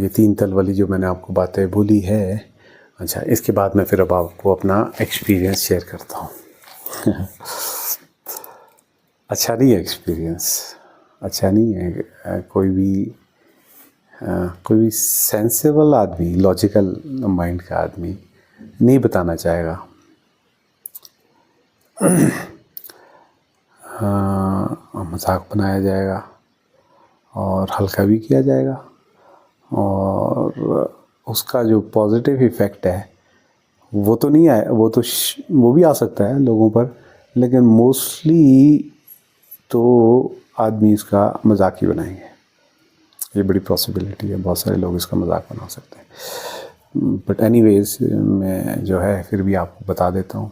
ये 3 तल वाली जो मैंने आपको बातें बोली है, अच्छा इसके बाद मैं फिर अब आपको अपना एक्सपीरियंस शेयर करता हूँ। अच्छा नहीं है एक्सपीरियंस, अच्छा नहीं है। कोई भी सेंसेबल आदमी, लॉजिकल माइंड का आदमी नहीं बताना चाहेगा। मजाक बनाया जाएगा और हल्का भी किया जाएगा, और उसका जो पॉजिटिव इफ़ेक्ट है वो तो नहीं आए, वो भी आ सकता है लोगों पर, लेकिन मोस्टली तो आदमी इसका मजाक ही बनाएंगे। ये बड़ी पॉसिबिलिटी है, बहुत सारे लोग इसका मजाक बना सकते हैं। बट एनीवेज मैं जो है फिर भी आपको बता देता हूँ।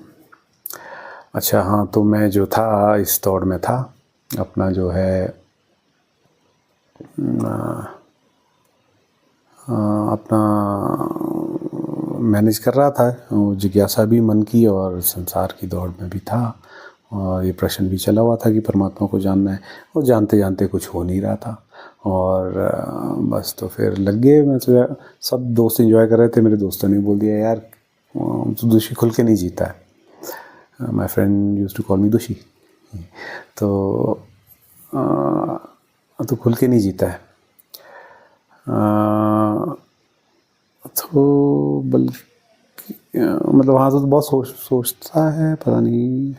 अच्छा हाँ, तो मैं जो था इस दौड़ में था, अपना जो है अपना मैनेज कर रहा था। जिज्ञासा भी मन की और संसार की दौड़ में भी था, और ये प्रश्न भी चला हुआ था कि परमात्मा को जानना है, और जानते जानते कुछ हो नहीं रहा था। और बस तो फिर लग गए। मैं तो सब दोस्त एंजॉय कर रहे थे, मेरे दोस्तों ने बोल दिया यार तो दुषी खुल के नहीं जीता है। My friend used to call me Dushi. तो खुल के नहीं जीता है। तो बल्कि मतलब हाँ, तो बहुत सोचता है, पता नहीं।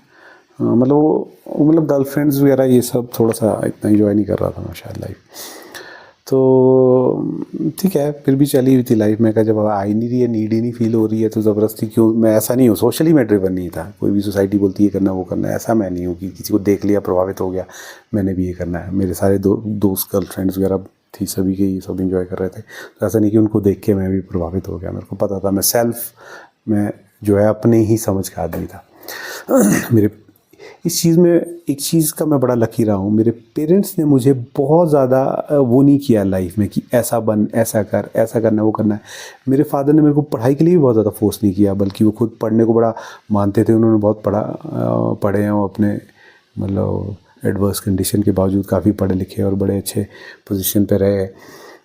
मतलब गर्लफ्रेंड्स वगैरह ये सब थोड़ा सा इतना एंजॉय नहीं कर रहा था मैं शायद लाइफ। तो ठीक है, फिर भी चली हुई थी लाइफ में। जब आ ही नहीं रही है, नीड ही नहीं फील हो रही है, तो ज़बरदस्ती क्यों। मैं ऐसा नहीं हूँ, सोशली मैं ड्रिवन नहीं था। कोई भी सोसाइटी बोलती है करना वो करना है, ऐसा मैं नहीं हूँ कि किसी को देख लिया प्रभावित हो गया मैंने भी ये करना है। मेरे सारे दोस्त गर्लफ्रेंड्स वगैरह थी, सभी के सब इंजॉय कर रहे थे। तो ऐसा नहीं कि उनको देख के मैं भी प्रभावित हो गया। मेरे को पता था, मैं सेल्फ में जो है अपने ही समझ का आदमी था। मेरे इस चीज़ में एक चीज़ का मैं बड़ा लकी रहा हूँ, मेरे पेरेंट्स ने मुझे बहुत ज़्यादा वो नहीं किया लाइफ में कि ऐसा बन, ऐसा कर, ऐसा करना, वो करना है। मेरे फादर ने मेरे को पढ़ाई के लिए भी बहुत ज़्यादा फोर्स नहीं किया, बल्कि वो खुद पढ़ने को बड़ा मानते थे। उन्होंने बहुत पढ़े हैं, वो अपने मतलब एडवर्स कंडीशन के बावजूद काफ़ी पढ़े लिखे और बड़े अच्छे पोजीशन पे रहे।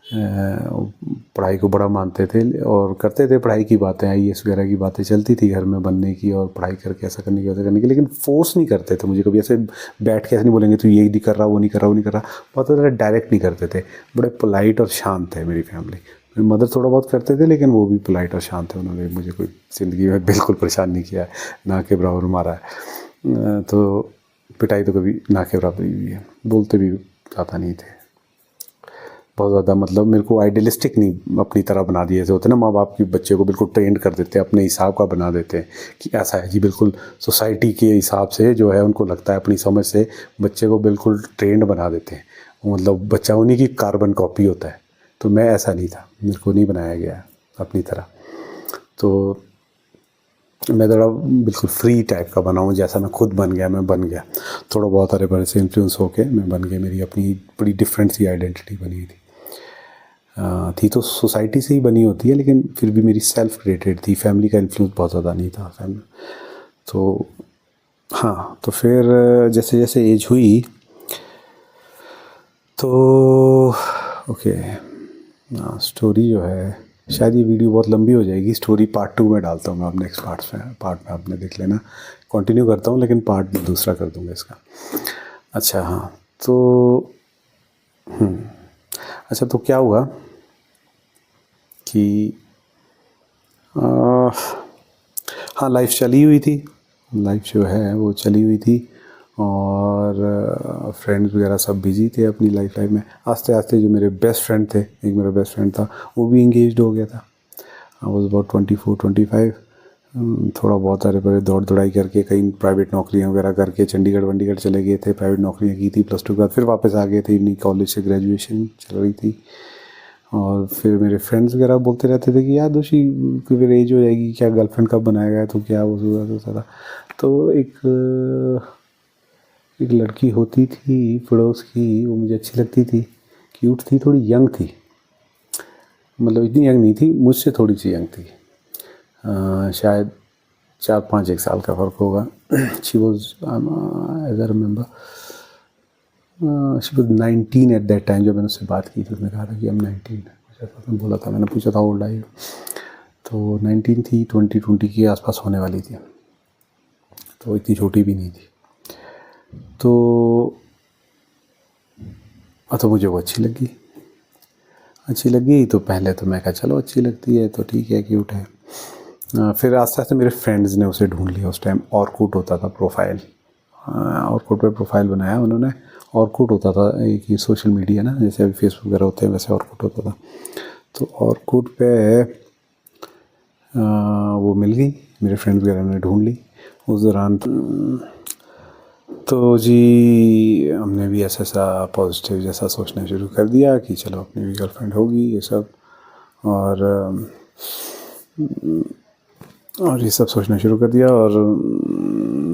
पढ़ाई को बड़ा मानते थे और करते थे पढ़ाई की बातें, आईएएस वगैरह की बातें चलती थी घर में बनने की, और पढ़ाई करके ऐसा करने की, वैसा करने की, लेकिन फोर्स नहीं करते थे मुझे कभी। ऐसे बैठ के ऐसे नहीं बोलेंगे तू ये नहीं कर रहा, वो नहीं कर रहा, वो नहीं कर रहा। बहुत ज़्यादा डायरेक्ट नहीं करते थे, बड़े पोलाइट और शांत है मेरी फैमिली। मेरी मदर थोड़ा बहुत करते थे, लेकिन वो भी पोलाइट और शांत है। उन्होंने मुझे कोई ज़िंदगी में बिल्कुल परेशान नहीं किया है, ना के बराबर मारा है। तो पिटाई तो कभी ना के बराबर ही हुई है। बोलते भी ज़्यादा नहीं थे बहुत ज़्यादा, मतलब मेरे को आइडियलिस्टिक नहीं अपनी तरह बना दिए। ऐसे होते ना माँ बाप की बच्चे को बिल्कुल ट्रेंड कर देते हैं, अपने हिसाब का बना देते हैं कि ऐसा है जी, बिल्कुल सोसाइटी के हिसाब से जो है उनको लगता है, अपनी समझ से बच्चे को बिल्कुल ट्रेंड बना देते हैं। मतलब बच्चा उन्हीं की कार्बन कॉपी होता है। तो मैं ऐसा नहीं था, मेरे को नहीं बनाया गया अपनी तरह। तो मैं थोड़ा बिल्कुल फ्री टाइप का बना हूँ, जैसा मैं खुद बन गया मैं बन गया। थोड़ा बहुत अरे बड़े से इन्फ्लुएंस होके मैं बन गया, मेरी अपनी बड़ी डिफरेंट सी आइडेंटिटी बनी थी तो सोसाइटी से ही बनी होती है, लेकिन फिर भी मेरी सेल्फ क्रिएटेड थी। फैमिली का इन्फ्लुएंस बहुत ज़्यादा नहीं था फैमिली। तो हाँ, तो फिर जैसे जैसे एज हुई तो ओके, स्टोरी जो है, शायद ये वीडियो बहुत लंबी हो जाएगी, स्टोरी पार्ट 2 में डालता हूँ मैं। अब नेक्स्ट पार्ट में आपने देख लेना, कंटिन्यू करता हूँ लेकिन पार्ट दूसरा कर दूँगा इसका। अच्छा हाँ, तो अच्छा तो क्या हुआ कि हाँ, लाइफ चली हुई थी, लाइफ जो है वो चली हुई थी, और फ्रेंड्स वगैरह सब बिजी थे अपनी लाइफ में। आस्ते आस्ते जो मेरे बेस्ट फ्रेंड थे, एक मेरा बेस्ट फ्रेंड था, वो भी इंगेज्ड हो गया था। I was about 24-25। थोड़ा बहुत अरे बड़े दौड़ दौड़ाई करके कहीं प्राइवेट नौकरियां वगैरह करके चंडीगढ़ चले गए थे। प्राइवेट नौकरियां की थी, +2 के बाद फिर वापस आ गए थे। इन्हीं कॉलेज से ग्रेजुएशन चल रही थी, और फिर मेरे फ्रेंड्स वगैरह बोलते रहते थे कि यार दोषी की फिर एज हो जाएगी, क्या गर्लफ्रेंड कब बनाएगा, तो क्या वो होता था। तो एक लड़की होती थी पड़ोस की, वो मुझे अच्छी लगती थी, क्यूट थी, थोड़ी यंग थी, मतलब इतनी यंग नहीं थी, मुझसे थोड़ी सी यंग थी। शायद 4-5 साल का फ़र्क होगा। She was as I remember she was 19 at that time. जब मैंने उससे बात की थी उसने कहा था कि हम 19, मेरे साथ में बोला था, मैंने पूछा था ओल्ड आई, तो 19 थी, 20 के आसपास होने वाली थी, तो इतनी छोटी भी नहीं थी। तो मुझे वो अच्छी लगी। तो पहले तो मैं कहा चलो अच्छी लगती है तो ठीक है, क्यूट है। फिर आस्ते आस्ते मेरे फ्रेंड्स ने उसे ढूंढ लिया। उस टाइम ऑरकुट होता था, प्रोफाइल, ऑरकुट पे प्रोफाइल बनाया उन्होंने। ऑरकुट होता था एक ये सोशल मीडिया ना, जैसे अभी फेसबुक वगैरह होते हैं वैसे ऑरकुट होता था। तो ऑरकुट पे वो मिल गई, मेरे फ्रेंड्स वगैरह ने ढूंढ ली उस दौरान। तो जी हमने भी ऐसा पॉजिटिव जैसा सोचना शुरू कर दिया कि चलो अपनी भी गर्लफ्रेंड होगी ये सब, और ये सब सोचना शुरू कर दिया और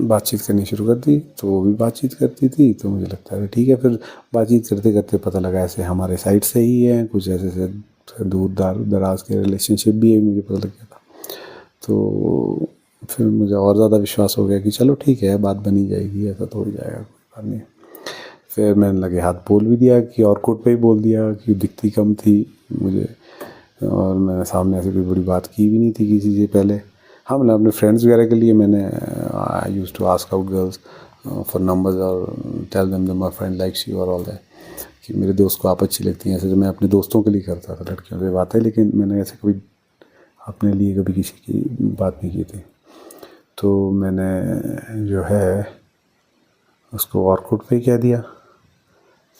बातचीत करनी शुरू कर दी। तो वो भी बातचीत करती थी, तो मुझे लगता है ठीक है। फिर बातचीत करते करते पता लगा ऐसे हमारे साइड से ही है, कुछ ऐसे दूर दराज के रिलेशनशिप भी है, मुझे पता लग गया था। तो फिर मुझे और ज़्यादा विश्वास हो गया कि चलो ठीक है, बात बनी जाएगी, ऐसा तो हो ही जाएगा, कोई बात नहीं। फिर मैंने लगे हाथ बोल भी दिया कि ऑरकुट पे ही बोल दिया कि दिखती कम थी मुझे, और मैंने सामने ऐसी कोई बड़ी बात की भी नहीं थी किसी से पहले। हाँ, मतलब अपने फ्रेंड्स वगैरह के लिए मैंने I used to ask out girls for numbers और tell them that my friend likes you और ऑल दैट, कि मेरे दोस्त को आप अच्छी लगती हैं। ऐसे तो मैं अपने दोस्तों के लिए करता था, लड़कियों से बातें, लेकिन मैंने ऐसे कभी अपने लिए कभी किसी की बात नहीं की थी। तो मैंने जो है उसको ऑरकुट पे ही कह दिया।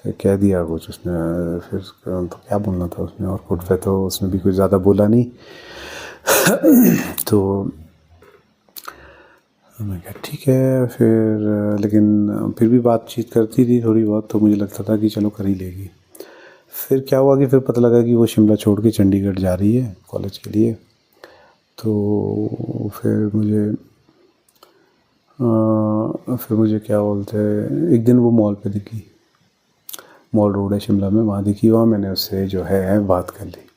फिर कह दिया कुछ उसने, फिर तो क्या बोलना था उसने, ऑरकुट पे तो उसने भी कुछ ज़्यादा बोला नहीं। तो मैं कहा ठीक है। फिर लेकिन फिर भी बातचीत करती थी थोड़ी बहुत, तो मुझे लगता था कि चलो कर ही लेगी। फिर क्या हुआ कि फिर पता लगा कि वो शिमला छोड़ के चंडीगढ़ जा रही है कॉलेज के लिए। तो फिर मुझे क्या बोलते हैं, एक दिन वो मॉल पे दिखी, मॉल रोड है शिमला में, वहाँ दिखी। वहाँ मैंने उससे जो है बात कर ली।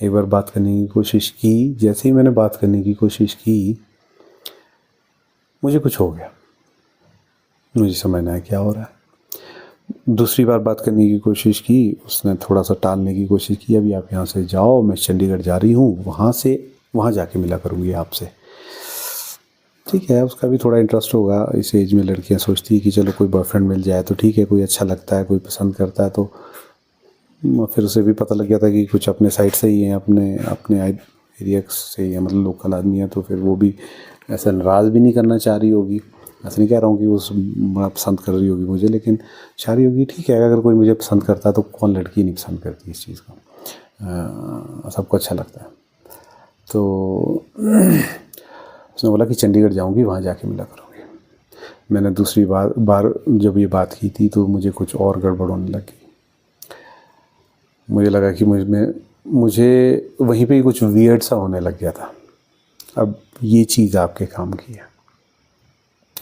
एक बार बात करने की कोशिश की, जैसे ही मैंने बात करने की कोशिश की मुझे कुछ हो गया, मुझे समझ नहीं आया क्या हो रहा है। दूसरी बार बात करने की कोशिश की, उसने थोड़ा सा टालने की कोशिश की, अभी आप यहाँ से जाओ, मैं चंडीगढ़ जा रही हूँ, वहाँ जाके मिला करूँगी आपसे। ठीक है, उसका भी थोड़ा इंटरेस्ट होगा, इस एज में लड़कियाँ सोचती है कि चलो कोई बॉयफ्रेंड मिल जाए तो ठीक है, कोई अच्छा लगता है, कोई पसंद करता है। तो फिर उसे भी पता लग गया था कि कुछ अपने साइड से ही है, अपने एरिया से ही है, मतलब लोकल आदमी है। तो फिर वो भी ऐसा नाराज़ भी नहीं करना चाह रही होगी। ऐसा नहीं कह रहा हूँ कि वो बड़ा पसंद कर रही होगी मुझे, लेकिन चाह रही होगी ठीक है, अगर कोई मुझे पसंद करता है तो कौन लड़की नहीं पसंद करती इस चीज़ को, सबको अच्छा लगता है। तो उसने बोला कि चंडीगढ़ जाऊंगी, वहाँ जाके मिला करूँगी। मैंने दूसरी बार जब ये बात की थी तो मुझे कुछ और गड़बड़ होने लगी। मुझे लगा कि मुझे वहीं पे कुछ वियर्ड सा होने लग गया था। अब ये चीज़ आपके काम की है,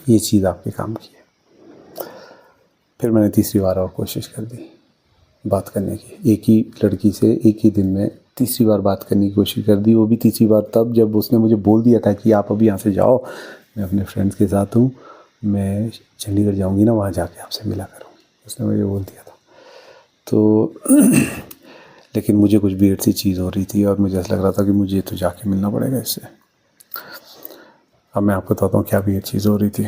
ये चीज़ आपके काम की है। फिर मैंने तीसरी बार और कोशिश कर दी बात करने की, एक ही लड़की से एक ही दिन में तीसरी बार बात करने की कोशिश कर दी। वो भी तीसरी बार तब जब उसने मुझे बोल दिया था कि आप अभी यहाँ से जाओ, मैं अपने फ्रेंड्स के साथ हूँ, मैं चंडीगढ़ जाऊँगी ना, वहाँ जाके आपसे मिला करूँगी, उसने मुझे बोल दिया था। तो लेकिन मुझे कुछ वियर्ड सी चीज़ हो रही थी और मुझे ऐसा लग रहा था कि मुझे तो जाके मिलना पड़ेगा इससे। अब मैं आपको बताता हूँ क्या वियर्ड चीज़ हो रही थी।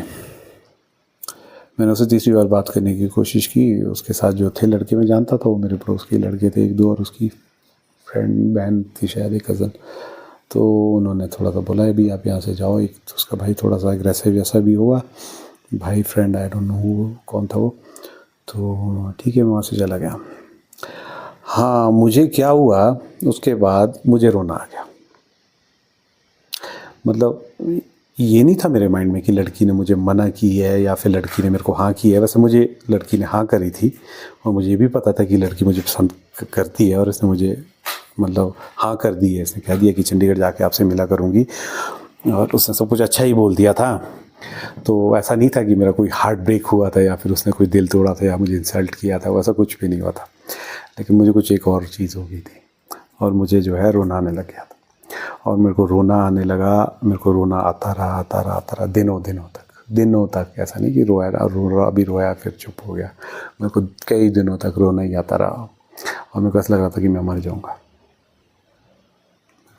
मैंने उससे तीसरी बार बात करने की कोशिश की। उसके साथ जो थे लड़के मैं जानता था, वो मेरे पड़ोस के लड़के थे एक दो, और उसकी फ्रेंड बहन थी शायद, एक कज़न। तो उन्होंने थोड़ा सा बोला अभी आप यहाँ से जाओ। एक तो उसका भाई थोड़ा सा एग्रेसिव जैसा भी हुआ, भाई फ्रेंड, आई डोंट नो कौन था वो। तो ठीक है, मैं वहाँ से चला गया। हाँ, मुझे क्या हुआ उसके बाद, मुझे रोना आ गया। मतलब ये नहीं था मेरे माइंड में कि लड़की ने मुझे मना की है या फिर लड़की ने मेरे को हाँ की है। वैसे मुझे लड़की ने हाँ करी थी और मुझे ये भी पता था कि लड़की मुझे पसंद करती है, और इसने मुझे मतलब हाँ कर दी है। इसने कह दिया कि चंडीगढ़ जाके आपसे मिला करूँगी, और उसने सब कुछ अच्छा ही बोल दिया था। तो ऐसा नहीं था कि मेरा कोई हार्ट ब्रेक हुआ था या फिर उसने कोई दिल तोड़ा था या मुझे इंसल्ट किया था, वैसा कुछ भी नहीं हुआ था। लेकिन मुझे कुछ एक और चीज़ हो गई थी और मुझे जो है रोना आने लग गया था। और मेरे को रोना आने लगा, मेरे को रोना आता रहा दिनों तक। ऐसा नहीं कि रोया अभी रोया फिर चुप हो गया। मेरे को कई दिनों तक रोना ही आता रहा और मेरे को ऐसा लग रहा था कि मैं मर जाऊँगा।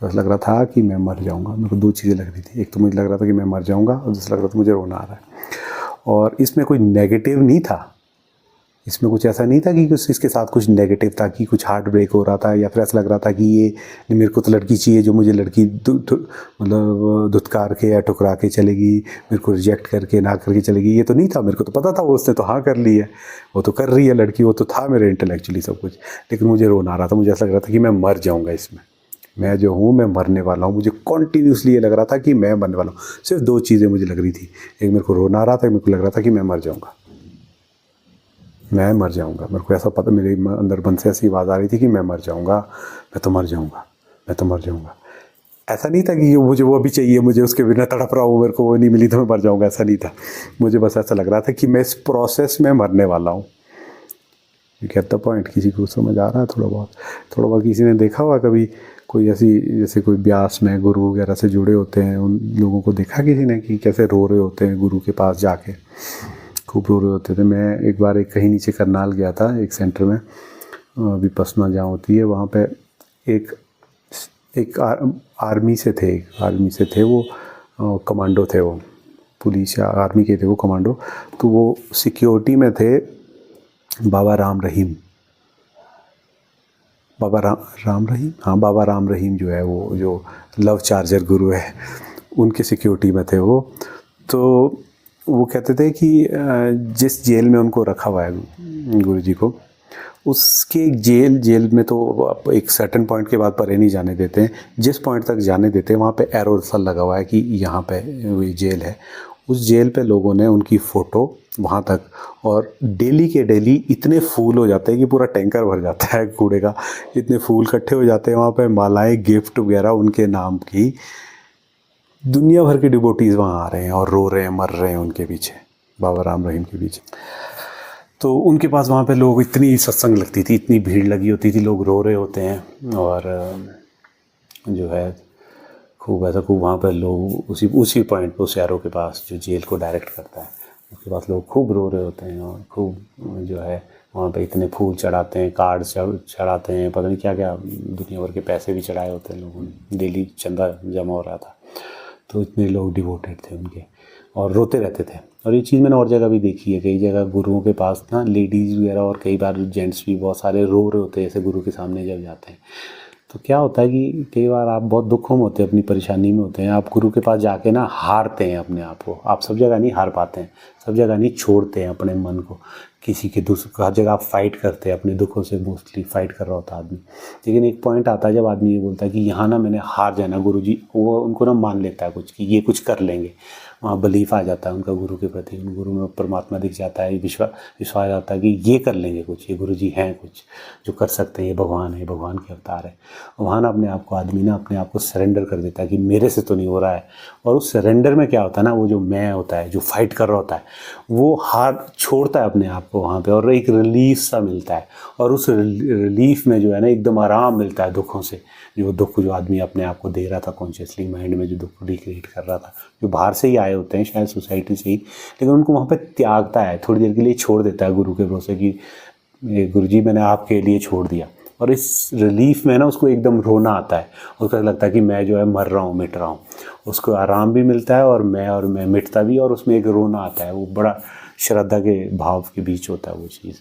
बस लग रहा था कि मैं मर जाऊँगा। मेरे को 2 चीज़ें लग रही थी, एक तो मुझे लग रहा था कि मैं मर जाऊँगा और दूसरा लग रहा था मुझे रोना आ रहा है। और इसमें कोई नेगेटिव नहीं था, इसमें कुछ ऐसा नहीं था कि कुछ इसके साथ कुछ नेगेटिव था कि कुछ हार्ट ब्रेक हो रहा था या फिर ऐसा लग रहा था कि ये मेरे को तो लड़की चाहिए जो मुझे लड़की मतलब धुतकार के या ठुकरा के चलेगी, मेरे को रिजेक्ट करके ना करके चलेगी, ये तो नहीं था। मेरे को तो पता था वो उसने तो हाँ कर ली है, वो तो कर रही है लड़की, वो तो था मेरे इंटेलेक्चुअली सब कुछ। लेकिन मुझे रोना आ रहा था, मुझे ऐसा लग रहा था कि मैं मर जाऊँगा इसमें, मैं जो हूँ मैं मरने वाला हूँ। मुझे कॉन्टीन्यूसली ये लग रहा था कि मैं मरने वाला हूँ। सिर्फ 2 चीज़ें मुझे लग रही थी, एक मेरे को रोना आ रहा था, एक मेरे को लग रहा था कि मैं मर जाऊँगा, मैं मर जाऊँगा। मेरे को ऐसा पता, मेरे अंदर मन से ऐसी आवाज़ आ रही थी कि मैं मर जाऊँगा, मैं तो मर जाऊँगा, मैं तो मर जाऊँगा। ऐसा नहीं था कि मुझे वो अभी चाहिए, मुझे उसके बिना तड़प रहा हूँ, मेरे को वो नहीं मिली तो मैं मर जाऊँगा, ऐसा नहीं था। मुझे बस ऐसा लग रहा था कि मैं इस प्रोसेस में मरने वाला हूँ। You get the point? किसी को समझ आ रहा है थोड़ा बहुत किसी ने देखा होगा कभी कोई ऐसी, जैसे कोई ब्यास में गुरु वगैरह से जुड़े होते हैं, उन लोगों को देखा किसी ने कि कैसे रो रहे होते हैं गुरु के पास जाके, खूब रो रहे होते थे। मैं एक बार एक कहीं नीचे करनाल गया था, एक सेंटर में विपश्यना जहाँ होती है वहाँ पे एक आर्मी से थे वो, कमांडो थे वो, पुलिस या आर्मी के थे वो कमांडो। तो वो सिक्योरिटी में थे बाबा राम रहीम, बाबा राम रहीम, हाँ बाबा राम रहीम जो है वो जो लव चार्जर गुरु है, उनके सिक्योरिटी में थे वो। तो वो कहते थे कि जिस जेल में उनको रखा हुआ है गुरु जी को, उसके जेल में तो एक सर्टेन पॉइंट के बाद परे नहीं जाने देते हैं, जिस पॉइंट तक जाने देते हैं वहाँ पे एरो सा लगा हुआ है कि यहाँ पे ये जेल है। उस जेल पे लोगों ने उनकी फ़ोटो वहाँ तक, और डेली के डेली इतने फूल हो जाते हैं कि पूरा टैंकर भर जाता है कूड़े का, इतने फूल इकट्ठे हो जाते हैं वहाँ पे, मालाएं गिफ्ट वगैरह उनके नाम की। दुनिया भर के डिवोटीज़ वहाँ आ रहे हैं और रो रहे हैं, मर रहे हैं उनके पीछे, बाबा राम रहीम के पीछे। तो उनके पास वहाँ पे लोग, इतनी सत्संग लगती थी, इतनी भीड़ लगी होती थी, लोग रो रहे होते हैं और जो है खूब ऐसा खूब वहाँ पर लोग उसी पॉइंट पर, उस एरो के पास जो जेल को डायरेक्ट करता है, उसके पास लोग खूब रो रहे होते हैं और खूब जो है वहाँ पे इतने फूल चढ़ाते हैं, कार्ड चढ़ाते हैं, पता नहीं क्या क्या, दुनिया भर के पैसे भी चढ़ाए होते हैं लोगों ने, डेली चंदा जमा हो रहा था। तो इतने लोग डिवोटेड थे उनके और रोते रहते थे। और ये चीज़ मैंने और जगह भी देखी है, कई जगह गुरुओं के पास ना लेडीज़ वगैरह और कई बार जेंट्स भी बहुत सारे रो रहे होते हैं ऐसे गुरु के सामने जब जाते हैं। तो क्या होता है कि कई बार आप बहुत दुखों में होते हैं, अपनी परेशानी में होते हैं, आप गुरु के पास जाके ना हारते हैं अपने आप को। आप सब जगह नहीं हार पाते हैं, सब जगह नहीं छोड़ते हैं अपने मन को, किसी के हर जगह आप फाइट करते हैं अपने दुखों से, मोस्टली फाइट कर रहा होता आदमी। लेकिन एक पॉइंट आता है जब आदमी ये बोलता है कि यहाँ ना मैंने हार जाना, गुरु जी वो उनको ना मान लेता है कुछ कि ये कुछ कर लेंगे, वहाँ बिलीफ आ जाता है उनका गुरु के प्रति, उन गुरु में परमात्मा दिख जाता है, विश्वास आ जाता है कि ये कर लेंगे कुछ, ये गुरु जी हैं कुछ जो कर सकते हैं, ये भगवान है, भगवान के अवतार है। वहाँ ना अपने आप को आदमी ना अपने आप को सरेंडर कर देता है कि मेरे से तो नहीं हो रहा है। और उस सरेंडर में क्या होता है ना, वो जो मैं होता है, जो फाइट कर रहा होता है, वो हार छोड़ता है अपने आप को वहाँ पे, और एक रिलीफ सा मिलता है। और उस रिलीफ में जो है ना एकदम आराम मिलता है दुखों से, जो दुख जो आदमी अपने आप को दे रहा था कॉन्शियसली माइंड में, जो दुख रिक्रिएट कर रहा था, जो बाहर से ही आए होते हैं शायद सोसाइटी से ही, लेकिन उनको वहाँ पे त्यागता है, थोड़ी देर के लिए छोड़ देता है गुरु के भरोसे कि गुरु जी मैंने आपके लिए छोड़ दिया। और इस रिलीफ में ना उसको एकदम रोना आता है, उसको लगता है कि मैं जो है मर रहा हूँ, मिट रहा हूँ, उसको आराम भी मिलता है और मैं मिटता भी, और उसमें एक रोना आता है, वो बड़ा श्रद्धा के भाव के बीच होता है वो चीज़।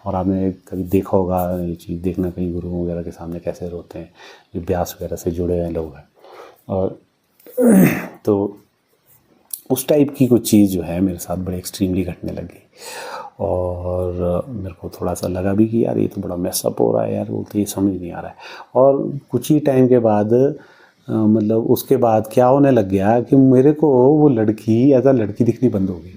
और आपने कभी देखा होगा ये चीज़, देखना कहीं गुरुओं वगैरह के सामने कैसे रोते हैं, जो ब्यास वगैरह से जुड़े हुए लोग हैं। और तो उस टाइप की कुछ चीज़ जो है मेरे साथ बड़े एक्सट्रीमली घटने लगी, और मेरे को थोड़ा सा लगा भी कि यार ये तो बड़ा मैसअप हो रहा है यार, बोलते ये समझ नहीं आ रहा है। और कुछ ही टाइम के बाद मतलब उसके बाद क्या होने लग गया कि मेरे को वो लड़की एज अ लड़की दिखनी बंद हो गई।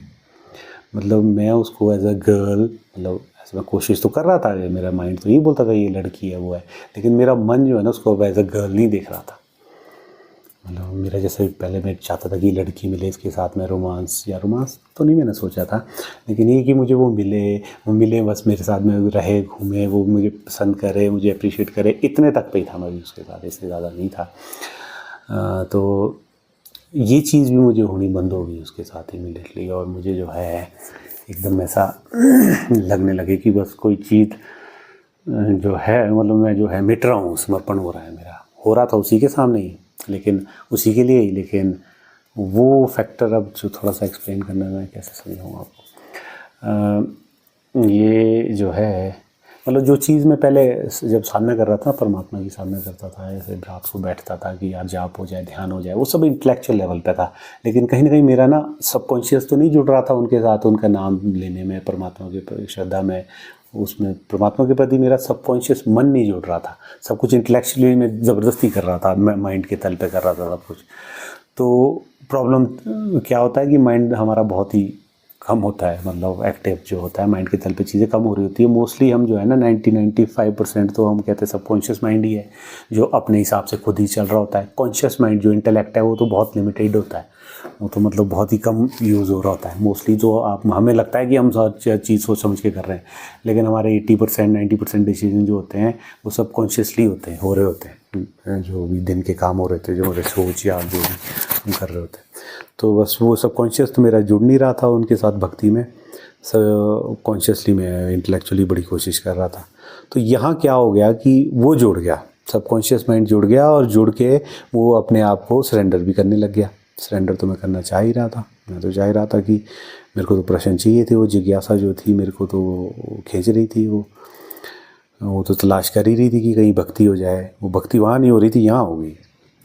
मतलब मैं उसको एज अ गर्ल, मतलब ऐसे मैं कोशिश तो कर रहा था, मेरा माइंड तो यही बोलता था ये लड़की है वो है, लेकिन मेरा मन जो है ना उसको एज अ गर्ल नहीं देख रहा था। मतलब मेरा जैसे पहले मैं चाहता था कि लड़की मिले, इसके साथ में रोमांस तो नहीं मैंने सोचा था, लेकिन ये कि मुझे वो मिले बस मेरे साथ में रहे, घूमे, वो मुझे पसंद करे, मुझे अप्रिशिएट करे, इतने तक पे ही था मैं भी उसके साथ, इससे ज़्यादा नहीं था। तो ये चीज़ भी मुझे होनी बंद हो गई उसके साथ इमीडिएटली, और मुझे जो है एकदम ऐसा लगने लगे कि बस कोई चीज़ जो है, मतलब मैं जो है मिट रहा हूँ, समर्पण हो रहा है मेरा, हो रहा था उसी के सामने ही, लेकिन उसी के लिए ही, लेकिन वो फैक्टर अब जो थोड़ा सा एक्सप्लेन करना मैं कैसे समझाऊँ आपको। ये जो है मतलब जो चीज़ मैं पहले जब साधना कर रहा था, परमात्मा की साधना करता था, ऐसे रात को बैठता था कि यार जाप हो जाए, ध्यान हो जाए, वो सब इंटेलेक्चुअल लेवल पे था, लेकिन कहीं ना कहीं मेरा ना सबकॉन्शियस तो नहीं जुड़ रहा था उनके साथ, उनका नाम लेने में, परमात्मा के श्रद्धा में, उसमें परमात्मा के प्रति मेरा सबकॉन्शियस मन नहीं जुड़ रहा था। सब कुछ इंटेलेक्चुअली मैं ज़बरदस्ती कर रहा था, मैं माइंड के तल पे कर रहा था सब कुछ। तो प्रॉब्लम क्या होता है कि माइंड हमारा बहुत ही कम होता है, मतलब एक्टिव जो होता है माइंड के तल पे चीज़ें कम हो रही होती है। मोस्टली हम जो है ना 95% तो हम कहते हैं सबकॉन्शियस माइंड ही है, जो अपने हिसाब से खुद ही चल रहा होता है। कॉन्शियस माइंड जो इंटेलेक्ट है वो तो बहुत लिमिटेड होता है, वो तो मतलब बहुत ही कम यूज़ हो रहा होता है। मोस्टली जो हमें लगता है कि हम चीज़ सोच समझ के कर रहे हैं, लेकिन हमारे 80% 90% डिसीजन जो होते हैं वो सबकॉन्शियसली होते हैं, हो रहे होते हैं, जो भी दिन के काम हो रहे थे, जो हमारे सोच या जो भी हम कर रहे होते हैं। तो बस वो सबकॉन्शियस तो मेरा जुड़ नहीं रहा था उनके साथ भक्ति में, कॉन्शियसली मैं इंटेलेक्चुअली बड़ी कोशिश कर रहा था। तो यहाँ क्या हो गया कि वो जुड़ गया, सबकॉन्शियस माइंड जुड़ गया, और जुड़ के वो अपने आप को सरेंडर भी करने लग गया। सरेंडर तो मैं करना चाह ही रहा था, मैं तो चाह ही रहा था कि मेरे को तो प्रश्न चाहिए थे, वो जिज्ञासा जो थी मेरे को तो खींच रही थी, वो तो तलाश कर ही रही थी कि कहीं भक्ति हो जाए। वो भक्ति वहाँ नहीं हो रही थी, यहाँ हो गई,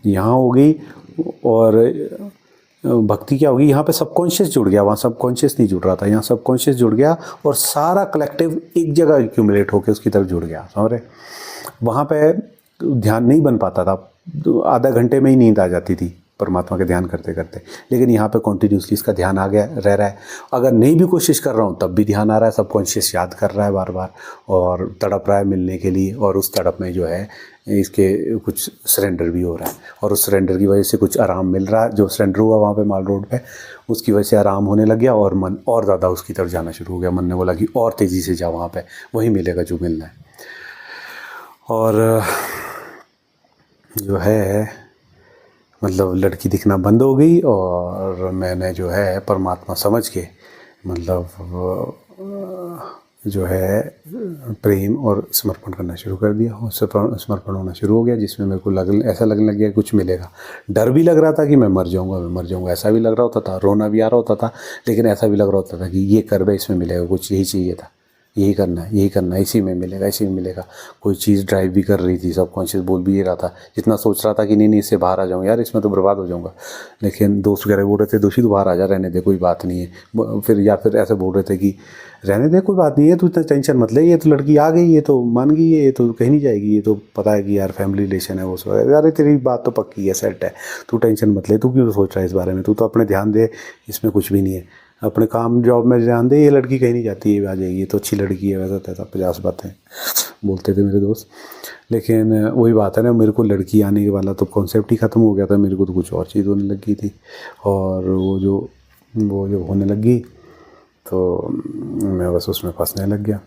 यहाँ हो गई। और भक्ति क्या होगी, यहाँ पे सबकॉन्शियस जुड़ गया, वहाँ सबकॉन्शियस नहीं जुड़ रहा था, यहाँ सबकॉन्शियस जुड़ गया और सारा कलेक्टिव एक जगह एक्यूमुलेट होकर उसकी तरफ जुड़ गया। समझ रहे, वहाँ पे ध्यान नहीं बन पाता था, आधा घंटे में ही नींद आ जाती थी परमात्मा के ध्यान करते करते, लेकिन यहाँ पे कॉन्टीन्यूसली इसका ध्यान आ गया, रह रहा है। अगर नहीं भी कोशिश कर रहा हूँ तब भी ध्यान आ रहा है, सबकॉन्शियस याद कर रहा है बार बार और तड़प रहा है मिलने के लिए, और उस तड़प में जो है इसके कुछ सरेंडर भी हो रहा है, और उस सरेंडर की वजह से कुछ आराम मिल रहा है। जो सरेंडर हुआ वहाँ पे माल रोड पे, उसकी वजह से आराम होने लग गया, और मन और ज़्यादा उसकी तरफ जाना शुरू हो गया। मन ने बोला कि और तेज़ी से जा, वहाँ पे वही मिलेगा जो मिलना है। और जो है मतलब लड़की दिखना बंद हो गई, और मैंने जो है परमात्मा समझ के मतलब जो है प्रेम और समर्पण करना शुरू कर दिया, और समर्पण होना शुरू हो गया, जिसमें मेरे को ऐसा लगने लग गया कुछ मिलेगा। डर भी लग रहा था कि मैं मर जाऊंगा, ऐसा भी लग रहा होता था, रोना भी आ रहा होता था, लेकिन ऐसा भी लग रहा होता था कि ये कर बे, इसमें मिलेगा कुछ, यही चाहिए था, यही करना, इसी में मिलेगा। कोई चीज़ ड्राइव भी कर रही थी, सबकॉन्शियस बोल भी ये रहा था, जितना सोच रहा था कि नहीं इससे बाहर आ जाऊँ यार, इसमें तो बर्बाद हो जाऊँगा, लेकिन दोस्त वगैरह बोल रहे थे दोषी तो बाहर आ जा, रहने दे कोई बात नहीं है। फिर ऐसे बोल रहे थे कि रहने दे कोई बात नहीं है, तू इतना टेंशन मत ले, ये तो लड़की आ गई, ये तो मान गई है, ये तो कहीं नहीं जाएगी, ये तो पता है कि यार फैमिली रिलेशन है वो सब, यार तेरी बात तो पक्की है, सेट है, तू टेंशन मत ले, तू क्यों सोच रहा है इस बारे में, तू तो अपने ध्यान दे, इसमें कुछ भी नहीं है, अपने काम जॉब में ध्यान दे, ये लड़की कहीं नहीं जाती, ये आ जाएगी, ये तो अच्छी लड़की है, वैसा तैसा 50 बातें बोलते थे मेरे दोस्त। लेकिन वही बात है ना, मेरे को लड़की आने के वाला तो कॉन्सेप्ट ही ख़त्म हो गया था, मेरे को तो कुछ और चीज़ होने लगी थी, और वो जो होने लगी तो मैं बस उसमें फंसने लग गया।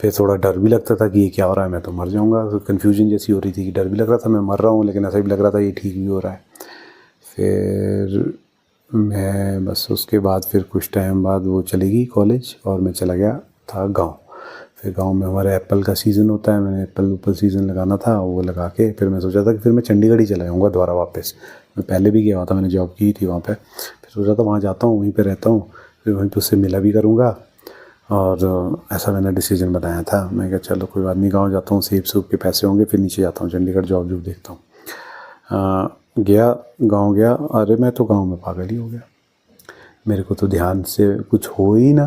फिर थोड़ा डर भी लगता था कि ये क्या हो रहा है, मैं तो मर जाऊँगा, तो कन्फ्यूजन जैसी हो रही थी कि डर भी लग रहा था मैं मर रहा हूँ, लेकिन ऐसा भी लग रहा था ये ठीक भी हो रहा है। फिर मैं बस उसके बाद फिर कुछ टाइम बाद वो चली गई कॉलेज, और मैं चला गया था गांव। फिर गांव में हमारे एप्पल का सीज़न होता है, मैंने एप्पल सीज़न लगाना था, वो लगा के फिर मैं सोचा था कि फिर मैं चंडीगढ़ ही चला जाऊँगा दोबारा वापस। मैं पहले भी गया हुआ था, मैंने जॉब की थी वहाँ पे, फिर सोचा था वहाँ जाता हूँ, वहीं पे रहता हूँ, फिर वहीं पे उससे मिला भी करूँगा, और ऐसा मैंने डिसीजन बनाया था। मैं कहा चलो कोई बात नहीं, गाँव जाता हूँ, सेब सूब के पैसे होंगे, फिर नीचे जाता हूँ चंडीगढ़ जॉब देखता हूँ। गया गांव गया, अरे मैं तो गांव में पागल ही हो गया, मेरे को तो ध्यान से कुछ हो ही ना,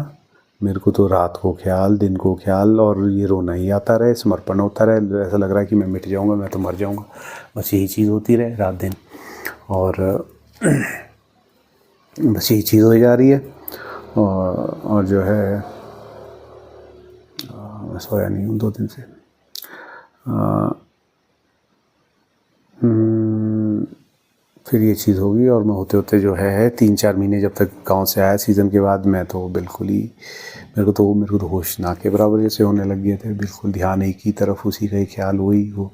मेरे को तो रात को ख्याल, दिन को ख्याल, और ये रोना ही आता रहे, समर्पण होता रहे, ऐसा लग रहा है कि मैं मिट जाऊंगा, मैं तो मर जाऊंगा, बस यही चीज़ होती रहे रात दिन, और बस यही चीज़ हो जा रही है। और जो है मैं सोया नहीं हूँ 2 दिन से। फिर ये चीज़ होगी, और मैं होते होते जो है 3-4 महीने जब तक गांव से आया सीज़न के बाद, मैं तो बिल्कुल ही मेरे को तो होश ना के बराबर जैसे होने लग गए थे, बिल्कुल ध्यान एक ही तरफ, उसी का ही ख्याल, वही हो,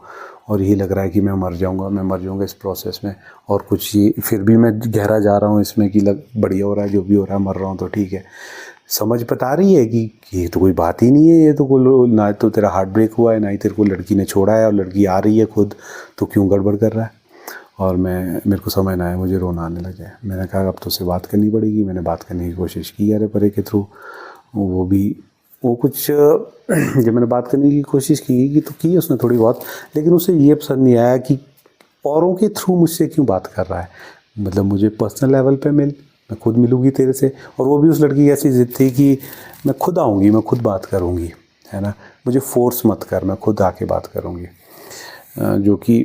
और यही लग रहा है कि मैं मर जाऊंगा इस प्रोसेस में। और कुछ ये फिर भी मैं गहरा जा रहा हूँ इसमें कि बढ़िया हो रहा है, जो भी हो रहा है, मर रहा हूँ तो ठीक है, समझ बता रही है कि ये तो कोई बात ही नहीं है, ये तो कोई ना तो तेरा हार्ट ब्रेक हुआ है, ना ही तेरे को लड़की ने छोड़ा है, और लड़की आ रही है खुद, तो क्यों गड़बड़ कर रहा है। और मेरे को समझ ना आया, मुझे रोना आने लगा। मैंने कहा अब तो उससे बात करनी पड़ेगी। मैंने बात करने की कोशिश की अरे परे के थ्रू, वो कुछ जब मैंने बात करने की कोशिश की तो की उसने थोड़ी बहुत, लेकिन उसे ये पसंद नहीं आया कि औरों के थ्रू मुझसे क्यों बात कर रहा है। मतलब मुझे पर्सनल लेवल पे मिल, मैं खुद मिलूँगी तेरे से। और वो भी उस लड़की की ऐसी ज़िद थी कि मैं खुद आऊँगी, मैं खुद बात करूँगी, है ना, मुझे फोर्स मत कर, मैं खुद आके बात करूँगी। जो कि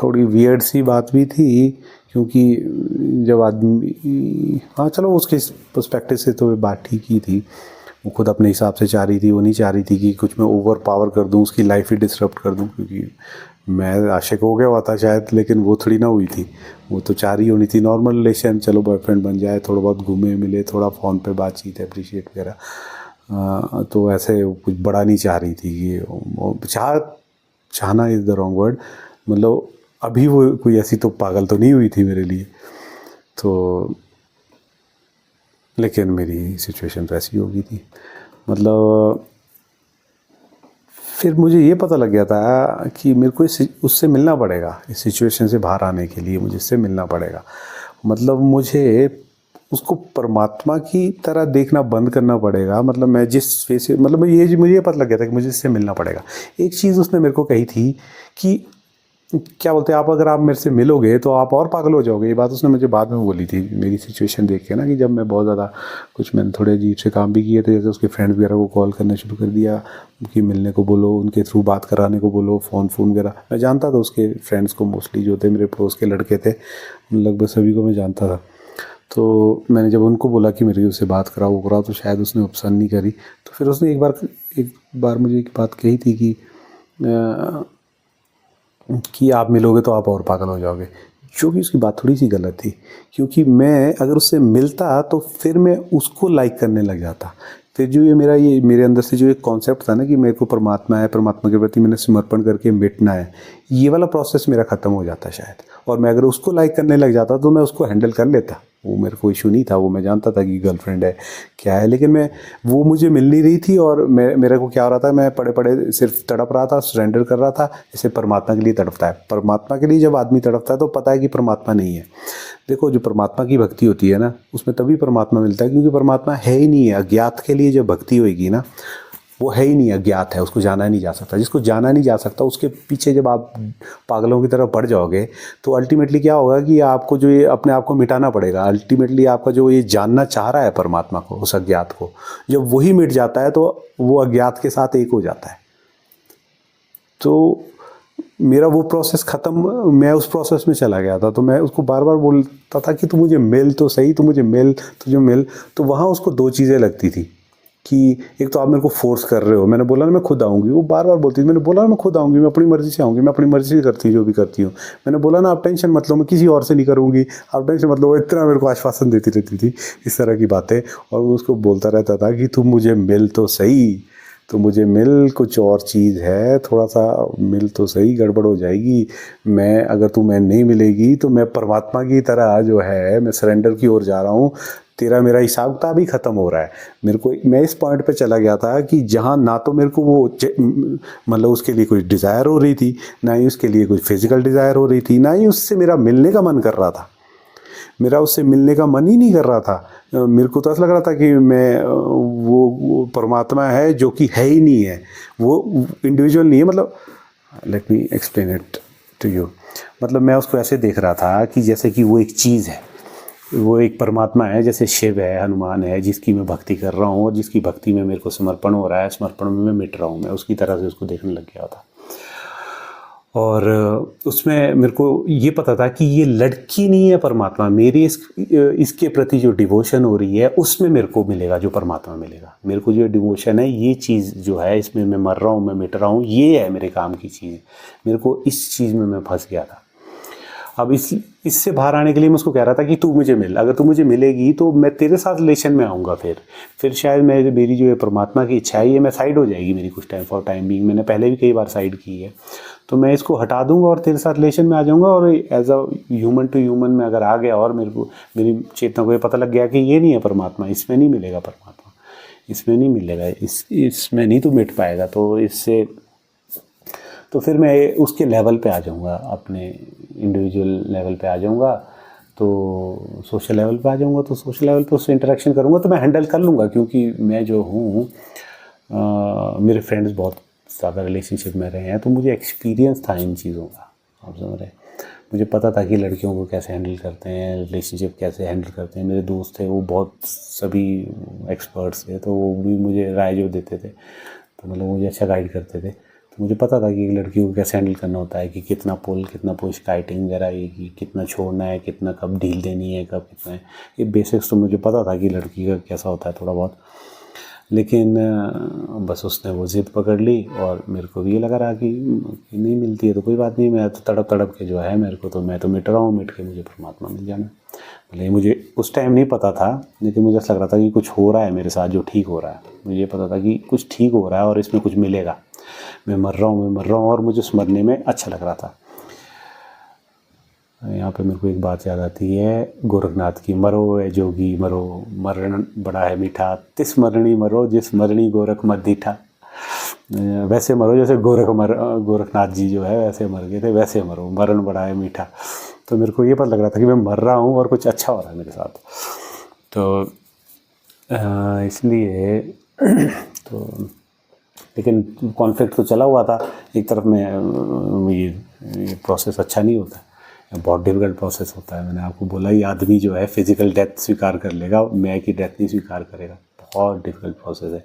थोड़ी वियर्ड सी बात भी थी, क्योंकि जब आदमी, हाँ चलो उसके पर्सपेक्टिव से तो बात ठीक ही थी। वो खुद अपने हिसाब से चाह रही थी, वो नहीं चाह रही थी कि कुछ मैं ओवर पावर कर दूँ, उसकी लाइफ ही डिसरप्ट कर दूँ। क्योंकि मैं आशिक हो गया हुआ था शायद, लेकिन वो थोड़ी ना हुई थी। वो तो चाह रही होनी थी नॉर्मल रिलेशन, चलो बॉयफ्रेंड बन जाए, थोड़ा बहुत घूमे मिले, थोड़ा फ़ोन पे बातचीत, अप्रिशिएट वगैरह। तो ऐसे कुछ बड़ा नहीं चाह रही थी कि चाहना इज़ द रॉन्ग वर्ड। मतलब अभी वो कोई ऐसी तो पागल तो नहीं हुई थी मेरे लिए। तो लेकिन मेरी सिचुएशन तो ऐसी हो गई थी। मतलब फिर मुझे ये पता लग गया था कि मेरे को उससे मिलना पड़ेगा, इस सिचुएशन से बाहर आने के लिए मुझे इससे मिलना पड़ेगा। मतलब मुझे उसको परमात्मा की तरह देखना बंद करना पड़ेगा। मतलब मैं जिस वे से, मतलब मुझे ये पता लग गया था कि मुझे इससे मिलना पड़ेगा। एक चीज़ उसने मेरे को कही थी कि क्या बोलते हैं, आप अगर आप मेरे से मिलोगे तो आप और पागल हो जाओगे। ये बात उसने मुझे बाद में बोली थी, मेरी सिचुएशन देख के ना, कि जब मैं बहुत ज़्यादा मैंने थोड़े अजीब से काम भी किए थे, जैसे उसके फ्रेंड्स वगैरह को कॉल करना शुरू कर दिया कि मिलने को बोलो, उनके थ्रू बात कराने को बोलो, फ़ोन वगैरह। मैं जानता था उसके फ्रेंड्स को, मोस्टली जो थे मेरे पड़ोस के लड़के थे, लगभग सभी को मैं जानता था। तो मैंने जब उनको बोला कि मेरी उससे बात कराओ वो कराओ, तो शायद उसने पसंद नहीं करी। तो फिर उसने एक बार मुझे एक बात कही थी कि आप मिलोगे तो आप और पागल हो जाओगे। जो कि उसकी बात थोड़ी सी गलत थी, क्योंकि मैं अगर उससे मिलता तो फिर मैं उसको लाइक करने लग जाता। फिर जो ये मेरे अंदर से जो एक कॉन्सेप्ट था ना कि मेरे को परमात्मा है, परमात्मा के प्रति मैंने समर्पण करके मिटना है, ये वाला प्रोसेस मेरा ख़त्म हो जाता शायद। और मैं अगर उसको लाइक करने लग जाता तो मैं उसको हैंडल कर लेता, वो मेरे को इशू नहीं था। वो मैं जानता था कि गर्लफ्रेंड है क्या है, लेकिन वो मुझे मिल नहीं रही थी। और मेरे को क्या हो रहा था, मैं पड़े पड़े सिर्फ तड़प रहा था, सरेंडर कर रहा था, जैसे परमात्मा के लिए तड़पता है। परमात्मा के लिए जब आदमी तड़पता है तो पता है कि परमात्मा नहीं है। देखो, जो परमात्मा की भक्ति होती है ना, उसमें तभी परमात्मा मिलता है, क्योंकि परमात्मा है ही नहीं है। अज्ञात के लिए जब भक्ति होएगी ना, वो है ही नहीं, अज्ञात है, उसको जाना नहीं जा सकता। जिसको जाना नहीं जा सकता उसके पीछे जब आप पागलों की तरफ बढ़ जाओगे तो अल्टीमेटली क्या होगा कि आपको जो ये अपने आप को मिटाना पड़ेगा। अल्टीमेटली आपका जो ये जानना चाह रहा है परमात्मा को, उस अज्ञात को, जब वही मिट जाता है तो वो अज्ञात के साथ एक हो जाता है। तो मेरा वो प्रोसेस ख़त्म, मैं उस प्रोसेस में चला गया था। तो मैं उसको बार बार बोलता था कि तू मुझे मिल तो सही, तू मुझे मिल, तुझे मिल। तो वहाँ उसको दो चीज़ें लगती थी कि एक तो आप मेरे को फोर्स कर रहे हो। मैंने बोला ना मैं खुद आऊँगी, वो बार बार बोलती थी। मैंने बोला ना मैं खुद आऊँगी, मैं अपनी मर्ज़ी से आऊँगी, मैं अपनी मर्ज़ी से करती हूँ जो भी करती हूँ। मैंने बोला ना आप टेंशन मत लो, मैं किसी और से नहीं करूँगी, आप टेंशन मत लो। वो इतना मेरे को आश्वासन देती रहती थी, इस तरह की बातें। और मैं उसको बोलता रहता था कि तुम मुझे मिल तो सही, तो मुझे मिल, कुछ और चीज़ है, थोड़ा सा मिल तो सही, गड़बड़ हो जाएगी। अगर तू मैं नहीं मिलेगी तो मैं परमात्मा की तरह जो है मैं सरेंडर की ओर जा रहा हूँ, तेरा मेरा हिसाब किताब ही ख़त्म हो रहा है। मैं इस पॉइंट पे चला गया था कि जहाँ ना तो मेरे को वो मतलब उसके लिए कोई डिज़ायर हो रही थी, ना ही उसके लिए कोई फिज़िकल डिज़ायर हो रही थी, ना ही उससे मेरा मिलने का मन कर रहा था। मेरा उससे मिलने का मन ही नहीं कर रहा था। मेरे को तो ऐसा लग रहा था कि वो परमात्मा है जो कि है ही नहीं है, वो इंडिविजुअल नहीं है। मतलब let me explain it to you. मतलब मैं उसको ऐसे देख रहा था कि जैसे कि वो एक चीज़ है, वो एक परमात्मा है, जैसे शिव है, हनुमान है, जिसकी मैं भक्ति कर रहा हूँ और जिसकी भक्ति में मेरे को समर्पण हो रहा है, समर्पण में मैं मिट रहा हूँ। मैं उसकी तरह से उसको देखने लग गया था। और उसमें मेरे को ये पता था कि ये लड़की नहीं है परमात्मा, मेरी इसके प्रति जो डिवोशन हो रही है उसमें मेरे को मिलेगा जो परमात्मा मिलेगा। मेरे को जो डिवोशन है, ये चीज़ जो है, इसमें मैं मर रहा हूँ, मैं मिट रहा हूँ, ये है मेरे काम की चीज़। मेरे को इस चीज़ में मैं फंस गया था। अब इससे बाहर आने के लिए मैं उसको कह रहा था कि तू मुझे मिल, अगर तू मुझे मिलेगी तो मैं तेरे साथ रिलेशन में आऊँगा। फिर शायद मेरी जो है परमात्मा की इच्छा है ये मैं साइड हो जाएगी मेरी कुछ टाइम, फॉर टाइम बीइंग। मैंने पहले भी कई बार साइड की है। तो मैं इसको हटा दूंगा और तेरे साथ रिलेशन में आ जाऊंगा, और as a human to human में अगर आ गया और मेरे को, मेरी चेतना को ये पता लग गया कि ये नहीं है परमात्मा, इसमें नहीं मिलेगा परमात्मा, इसमें नहीं मिलेगा, इसमें नहीं तो मिट पाएगा, तो इससे, तो फिर मैं उसके लेवल पे आ जाऊंगा, अपने इंडिविजुअल लेवल पे आ जाऊंगा, तो सोशल लेवल पे आ जाऊंगा, तो सोशल लेवल पे उससे इंटरेक्शन करूंगा तो मैं हैंडल कर लूँगा, क्योंकि मैं जो हूँ, मेरे फ्रेंड्स बहुत ज़्यादा रिलेशनशिप में रहे हैं, तो मुझे एक्सपीरियंस था इन चीज़ों का, आप समझ रहे हैं। मुझे पता था कि लड़कियों को कैसे हैंडल करते हैं, रिलेशनशिप कैसे हैंडल करते हैं। मेरे दोस्त थे वो बहुत सभी एक्सपर्ट्स थे, तो वो भी मुझे राय जो देते थे, तो मतलब मुझे अच्छा गाइड करते थे। तो मुझे पता था कि एक लड़की को कैसे हैंडल करना होता है, कि कितना पुल, कितना पुश, काइटिंग वगैरह, ये कि कितना छोड़ना है, कितना कब ढील देनी है, कब कितना है, ये बेसिक्स तो मुझे पता था कि लड़की का कैसा होता है थोड़ा बहुत। लेकिन बस उसने वो ज़िद पकड़ ली, और मेरे को भी ये लगा रहा कि नहीं मिलती है तो कोई बात नहीं, मैं तो तड़प तड़प के जो है मेरे को, तो मैं तो मिट रहा हूँ, मिट के मुझे परमात्मा मिल जाना। भले मुझे उस टाइम नहीं पता था, लेकिन मुझे ऐसा लग रहा था कि कुछ हो रहा है मेरे साथ जो ठीक हो रहा है। मुझे ये पता था कि कुछ ठीक हो रहा है और इसमें कुछ मिलेगा। मैं मर रहा हूँ और मुझे उस मरने में अच्छा लग रहा था। यहाँ पे मेरे को एक बात याद आती है गोरखनाथ की, मरो ए जोगी मरो, मरण बड़ा है मीठा, तिस मरणी मरो जिस मरणी गोरख मत दीठा। वैसे मरो जैसे गोरखनाथ जी जो है वैसे मर गए थे, वैसे मरो, मरण बड़ा है मीठा। तो मेरे को ये पता लग रहा था कि मैं मर रहा हूँ और कुछ अच्छा हो रहा है मेरे साथ। तो इसलिए तो लेकिन कॉन्फ्लिक्ट तो चला हुआ था एक तरफ में। ये प्रोसेस अच्छा नहीं होता, बहुत डिफिकल्ट प्रोसेस होता है। मैंने आपको बोला ही, आदमी जो है फिजिकल डेथ स्वीकार कर लेगा, मैं की डेथ नहीं स्वीकार करेगा। बहुत डिफिकल्ट प्रोसेस है।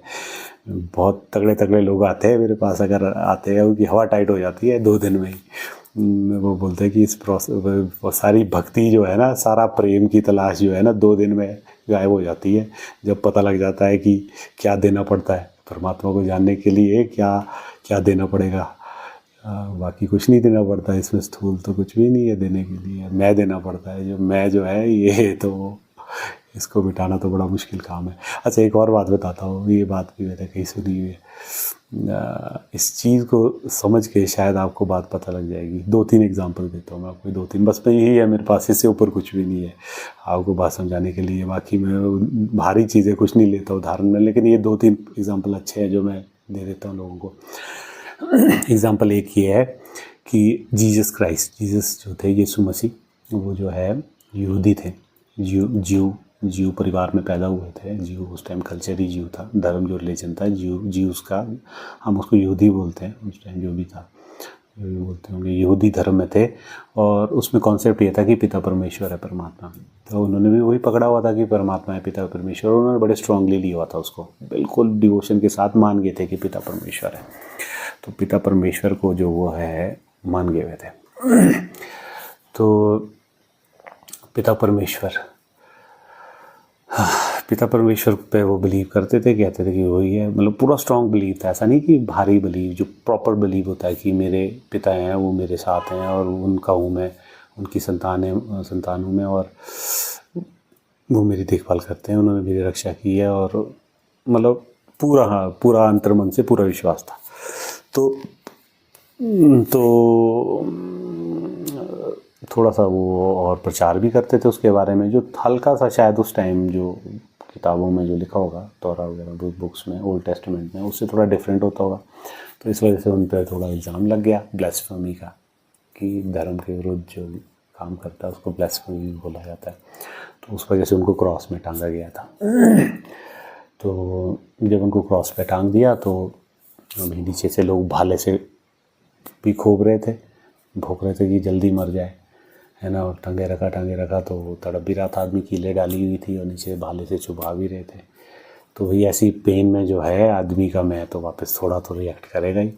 बहुत तगड़े तगड़े लोग आते हैं मेरे पास, अगर आते हैं उनकी हवा टाइट हो जाती है 2 दिन में ही। वो बोलते हैं कि इस प्रोसेस, सारी भक्ति जो है ना, सारा प्रेम की तलाश जो है ना, 2 दिन में गायब हो जाती है, जब पता लग जाता है कि क्या देना पड़ता है परमात्मा को जानने के लिए, क्या क्या देना पड़ेगा। बाकी कुछ नहीं देना पड़ता, इसमें स्थूल तो कुछ भी नहीं है देने के लिए, मैं देना पड़ता है। जो मैं जो है ये, तो इसको मिटाना तो बड़ा मुश्किल काम है। अच्छा, एक और बात बताता हूँ, ये बात भी मैंने कहीं सुनी हुई है। इस चीज़ को समझ के शायद आपको बात पता लग जाएगी। 2-3 एग्जांपल देता हूँ मैं आपको, 2-3 बस में यही है मेरे पास, इससे ऊपर कुछ भी नहीं है आपको बात समझाने के लिए। बाकी मैं भारी चीज़ें कुछ नहीं लेता उदाहरण में, लेकिन ये 2-3 एग्जांपल अच्छे हैं जो मैं दे देता हूँ लोगों को। एग्जांपल एक ये है कि जीसस जो थे, यीशु मसीह, वो जो है यहूदी थे, जीव परिवार में पैदा हुए थे। जीव उस टाइम कल्चर ही जीव था, धर्म जो रिलीजन था जीव उसका, हम उसको यहूदी बोलते हैं। उस टाइम जो भी था, जो भी बोलते होंगे, यहूदी धर्म में थे। और उसमें कॉन्सेप्ट ये था कि पिता परमेश्वर है, परमात्मा। तो उन्होंने भी वही पकड़ा हुआ था कि परमात्मा है, पिता परमेश्वर। उन्होंने बड़े स्ट्रांगली लिया हुआ था उसको, बिल्कुल डिवोशन के साथ मान गए थे कि पिता परमेश्वर है। तो पिता परमेश्वर को जो वो है मान गए हुए थे। तो पिता परमेश्वर पे वो बिलीव करते थे, कहते थे कि वही है। मतलब पूरा स्ट्रॉन्ग बिलीव था, ऐसा नहीं कि भारी बिलीव, जो प्रॉपर बिलीव होता है कि मेरे पिता हैं, वो मेरे साथ हैं और उनका हूँ मैं, उनकी संतान हूँ मैं, और वो मेरी देखभाल करते हैं, उन्होंने मेरी रक्षा की है। और मतलब पूरा अंतर्मन से पूरा विश्वास था। तो थोड़ा सा वो और प्रचार भी करते थे उसके बारे में, जो हल्का सा शायद उस टाइम जो किताबों में जो लिखा होगा, तौरा वगैरह बुक्स में, ओल्ड टेस्टामेंट में, उससे थोड़ा डिफरेंट होता होगा। तो इस वजह से उन पर थोड़ा इल्ज़ाम लग गया ब्लास्फेमी का, कि धर्म के विरुद्ध जो काम करता है उसको ब्लास्फेमी बोला जाता है। तो उस वजह से उनको क्रॉस में टांगा गया था। तो जब उनको क्रॉस पे टांग दिया, तो अभी नीचे से लोग भाले से भी भोग रहे थे कि जल्दी मर जाए, है ना। और टांगे रखा तो वो तड़प भी रहा था, आदमी कीले डाली हुई थी और नीचे भाले से चुभा भी रहे थे। तो वही ऐसी पेन में जो है आदमी का मैं तो वापस थोड़ा तो रिएक्ट करेगा ही।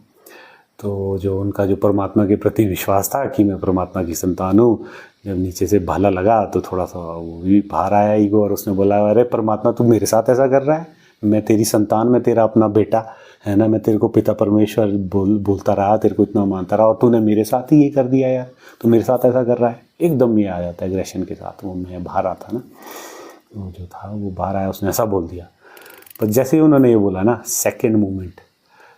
तो जो उनका जो परमात्मा के प्रति विश्वास था कि मैं परमात्मा की संतान हूँ, जब नीचे से भाला लगा तो थोड़ा सा वो भी बाहर आया ईगो, और उसने बोला, अरे परमात्मा तू मेरे साथ ऐसा कर रहा है, मैं तेरी संतान, मैं तेरा अपना बेटा, है ना, मैं तेरे को पिता परमेश्वर बोलता रहा, तेरे को इतना मानता रहा, और तूने मेरे साथ ही ये कर दिया यार, तू मेरे साथ ऐसा कर रहा है। एकदम ये आ जाता है एग्रेशन के साथ। वो मैं बाहर आता ना, वो जो था वो बाहर आया, उसने ऐसा बोल दिया। पर जैसे ही उन्होंने ये बोला ना, सेकेंड मोमेंट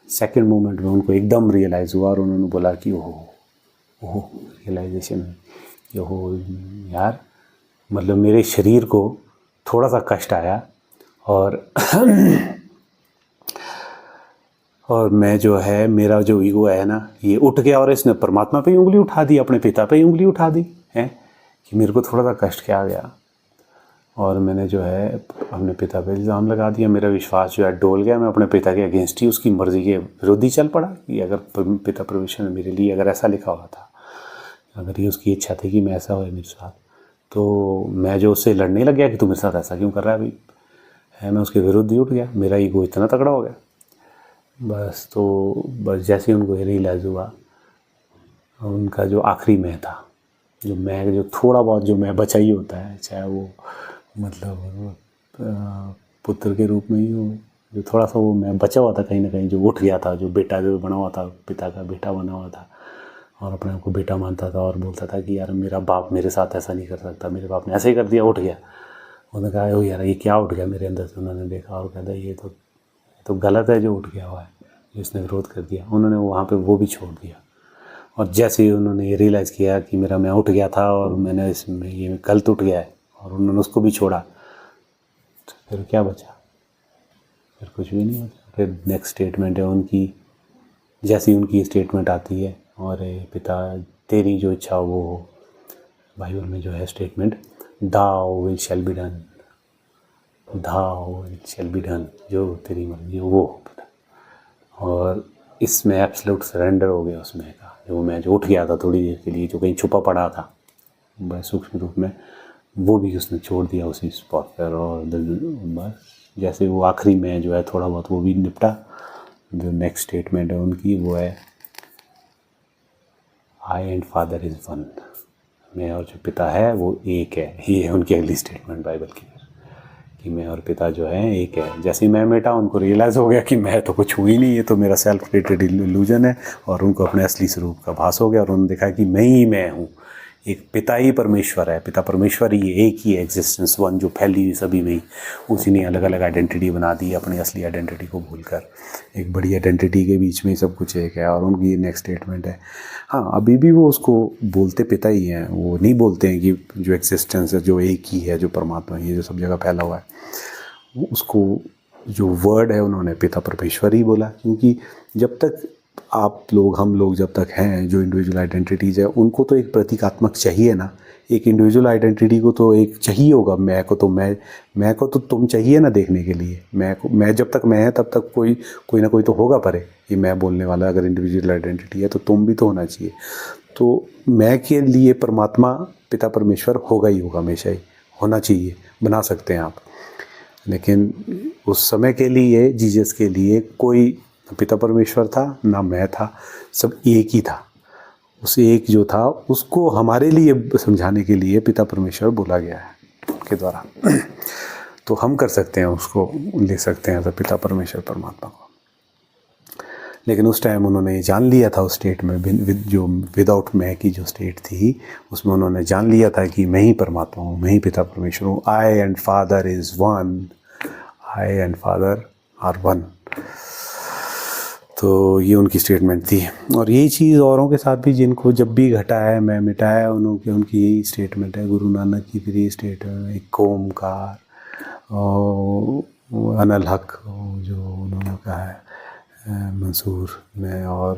सेकंड मोमेंट में उनको एकदम रियलाइज़ हुआ और उन्होंने बोला कि ओह रियलाइजेशन कि ओह यार, मतलब मेरे शरीर को थोड़ा सा कष्ट आया और और मैं जो है, मेरा जो ईगो है ना, ये उठ गया और इसने परमात्मा पे ही उंगली उठा दी, अपने पिता पे ही उंगली उठा दी है कि मेरे को थोड़ा सा कष्ट क्या आ गया और मैंने जो है अपने पिता पे इल्ज़ाम लगा दिया। मेरा विश्वास जो है डोल गया, मैं अपने पिता के अगेंस्ट ही, उसकी मर्ज़ी के विरुद्ध ही चल पड़ा कि अगर पिता परमेश्वर ने मेरे लिए अगर ऐसा लिखा हुआ था, अगर ये उसकी इच्छा थी कि मैं ऐसा होए मेरे साथ, तो मैं जो उससे लड़ने लग गया कि तू मेरे साथ ऐसा क्यों कर रहा है अभी है, मैं उसके विरुद्ध ही उठ गया, मेरा ईगो इतना तगड़ा हो गया बस। तो बस जैसे उनको रियलाइज़ हुआ, उनका जो आखिरी मैं था, जो मैं, जो थोड़ा बहुत जो मैं बचा ही होता है, चाहे वो मतलब पुत्र के रूप में ही हो, जो थोड़ा सा वो मैं बचा हुआ था कहीं ना कहीं, जो उठ गया था, जो बेटा जो बना हुआ था, पिता का बेटा बना हुआ था और अपने आप को बेटा मानता था और बोलता था कि यार मेरा बाप मेरे साथ ऐसा नहीं कर सकता, मेरे बाप ने ऐसे ही कर दिया, उठ गया। उन्होंने कहा ओ यार ये क्या उठ गया मेरे अंदर से, उन्होंने देखा और कहता ये तो गलत है जो उठ गया हुआ है, जो इसने विरोध कर दिया। उन्होंने वहाँ पे वो भी छोड़ दिया और जैसे ही उन्होंने ये रियलाइज़ किया कि मेरा मैं उठ गया था और मैंने इसमें ये गलत उठ गया है और उन्होंने उसको भी छोड़ा, तो फिर क्या बचा, फिर कुछ भी नहीं बचा। फिर नेक्स्ट स्टेटमेंट है उनकी, जैसी उनकी स्टेटमेंट आती है और पिता तेरी जो इच्छा वो हो, बाइबल में जो है statement, thou will shall be done, thou will shall be done, जो तेरी मर्जी हो वो पिता। और इसमें एब्सोल्यूट सरेंडर हो गया उसमें का, जो मैं जो उठ गया था थोड़ी देर के लिए, जो कहीं छुपा पड़ा था बस सूक्ष्म रूप में, वो भी उसने छोड़ दिया उसी स्पॉट पर। और बस जैसे वो आखिरी में जो है थोड़ा बहुत वो भी निपटा। जो नेक्स्ट स्टेटमेंट है उनकी वो है आई एंड फादर इज़ वन, मैं और जो पिता है वो एक है। ये है उनकी अगली स्टेटमेंट बाइबल की, कि मैं और पिता जो है एक है। जैसे ही मैं मिटा, उनको रियलाइज़ हो गया कि मैं तो कुछ हुई नहीं, ये तो मेरा सेल्फ क्रिएटेड इल्यूजन है, और उनको अपने असली स्वरूप का भास हो गया और उन्होंने देखा कि मैं ही मैं हूँ, एक पिता ही परमेश्वर है, पिता परमेश्वर ही एक ही एग्जिस्टेंस वन जो फैली हुई सभी में ही, उसी ने अलग अलग आइडेंटिटी बना दी, अपनी असली आइडेंटिटी को भूलकर एक बड़ी आइडेंटिटी के बीच में ही सब कुछ एक है। और उनकी नेक्स्ट स्टेटमेंट है, हाँ अभी भी वो उसको बोलते पिता ही हैं, वो नहीं बोलते हैं कि जो एग्जिस्टेंस है जो एक ही है, जो परमात्मा ही है, जो सब जगह फैला हुआ है, वो उसको जो वर्ड है उन्होंने पिता परमेश्वर ही बोला। क्योंकि जब तक आप लोग, हम लोग जब तक हैं, जो इंडिविजुअल आइडेंटिटीज़ है, उनको तो एक प्रतीकात्मक चाहिए ना, एक इंडिविजुअल आइडेंटिटी को तो एक चाहिए होगा, मैं को तो तुम चाहिए ना देखने के लिए, मैं जब तक मैं है तब तक कोई ना कोई तो होगा परे, ये मैं बोलने वाला अगर इंडिविजुअल आइडेंटिटी है तो तुम भी तो होना चाहिए। तो मैं के लिए परमात्मा पिता परमेश्वर होगा ही होगा, हमेशा ही होना चाहिए, बना सकते हैं आप। लेकिन उस समय के लिए, जीसस के लिए कोई पिता परमेश्वर था ना मैं था, सब एक ही था। उस एक जो था उसको हमारे लिए समझाने के लिए पिता परमेश्वर बोला गया है उनके द्वारा। तो हम कर सकते हैं, उसको ले सकते हैं तो पिता परमेश्वर परमात्मा को। लेकिन उस टाइम उन्होंने ये जान लिया था, उस स्टेट में जो विदाउट मैं की जो स्टेट थी, उसमें उन्होंने जान लिया था कि मैं ही परमात्मा हूँ, मैं ही पिता परमेश्वर हूँ। I and father is one, I and father are one. तो ये उनकी स्टेटमेंट थी। और यही चीज़ औरों के साथ भी, जिनको जब भी घटा है मैं मिटा है, उनकी यही स्टेटमेंट है। गुरु नानक की फिर ये स्टेटमेंट, एक ओमकार और अनल हक जो उन्होंने कहा है मंसूर में, और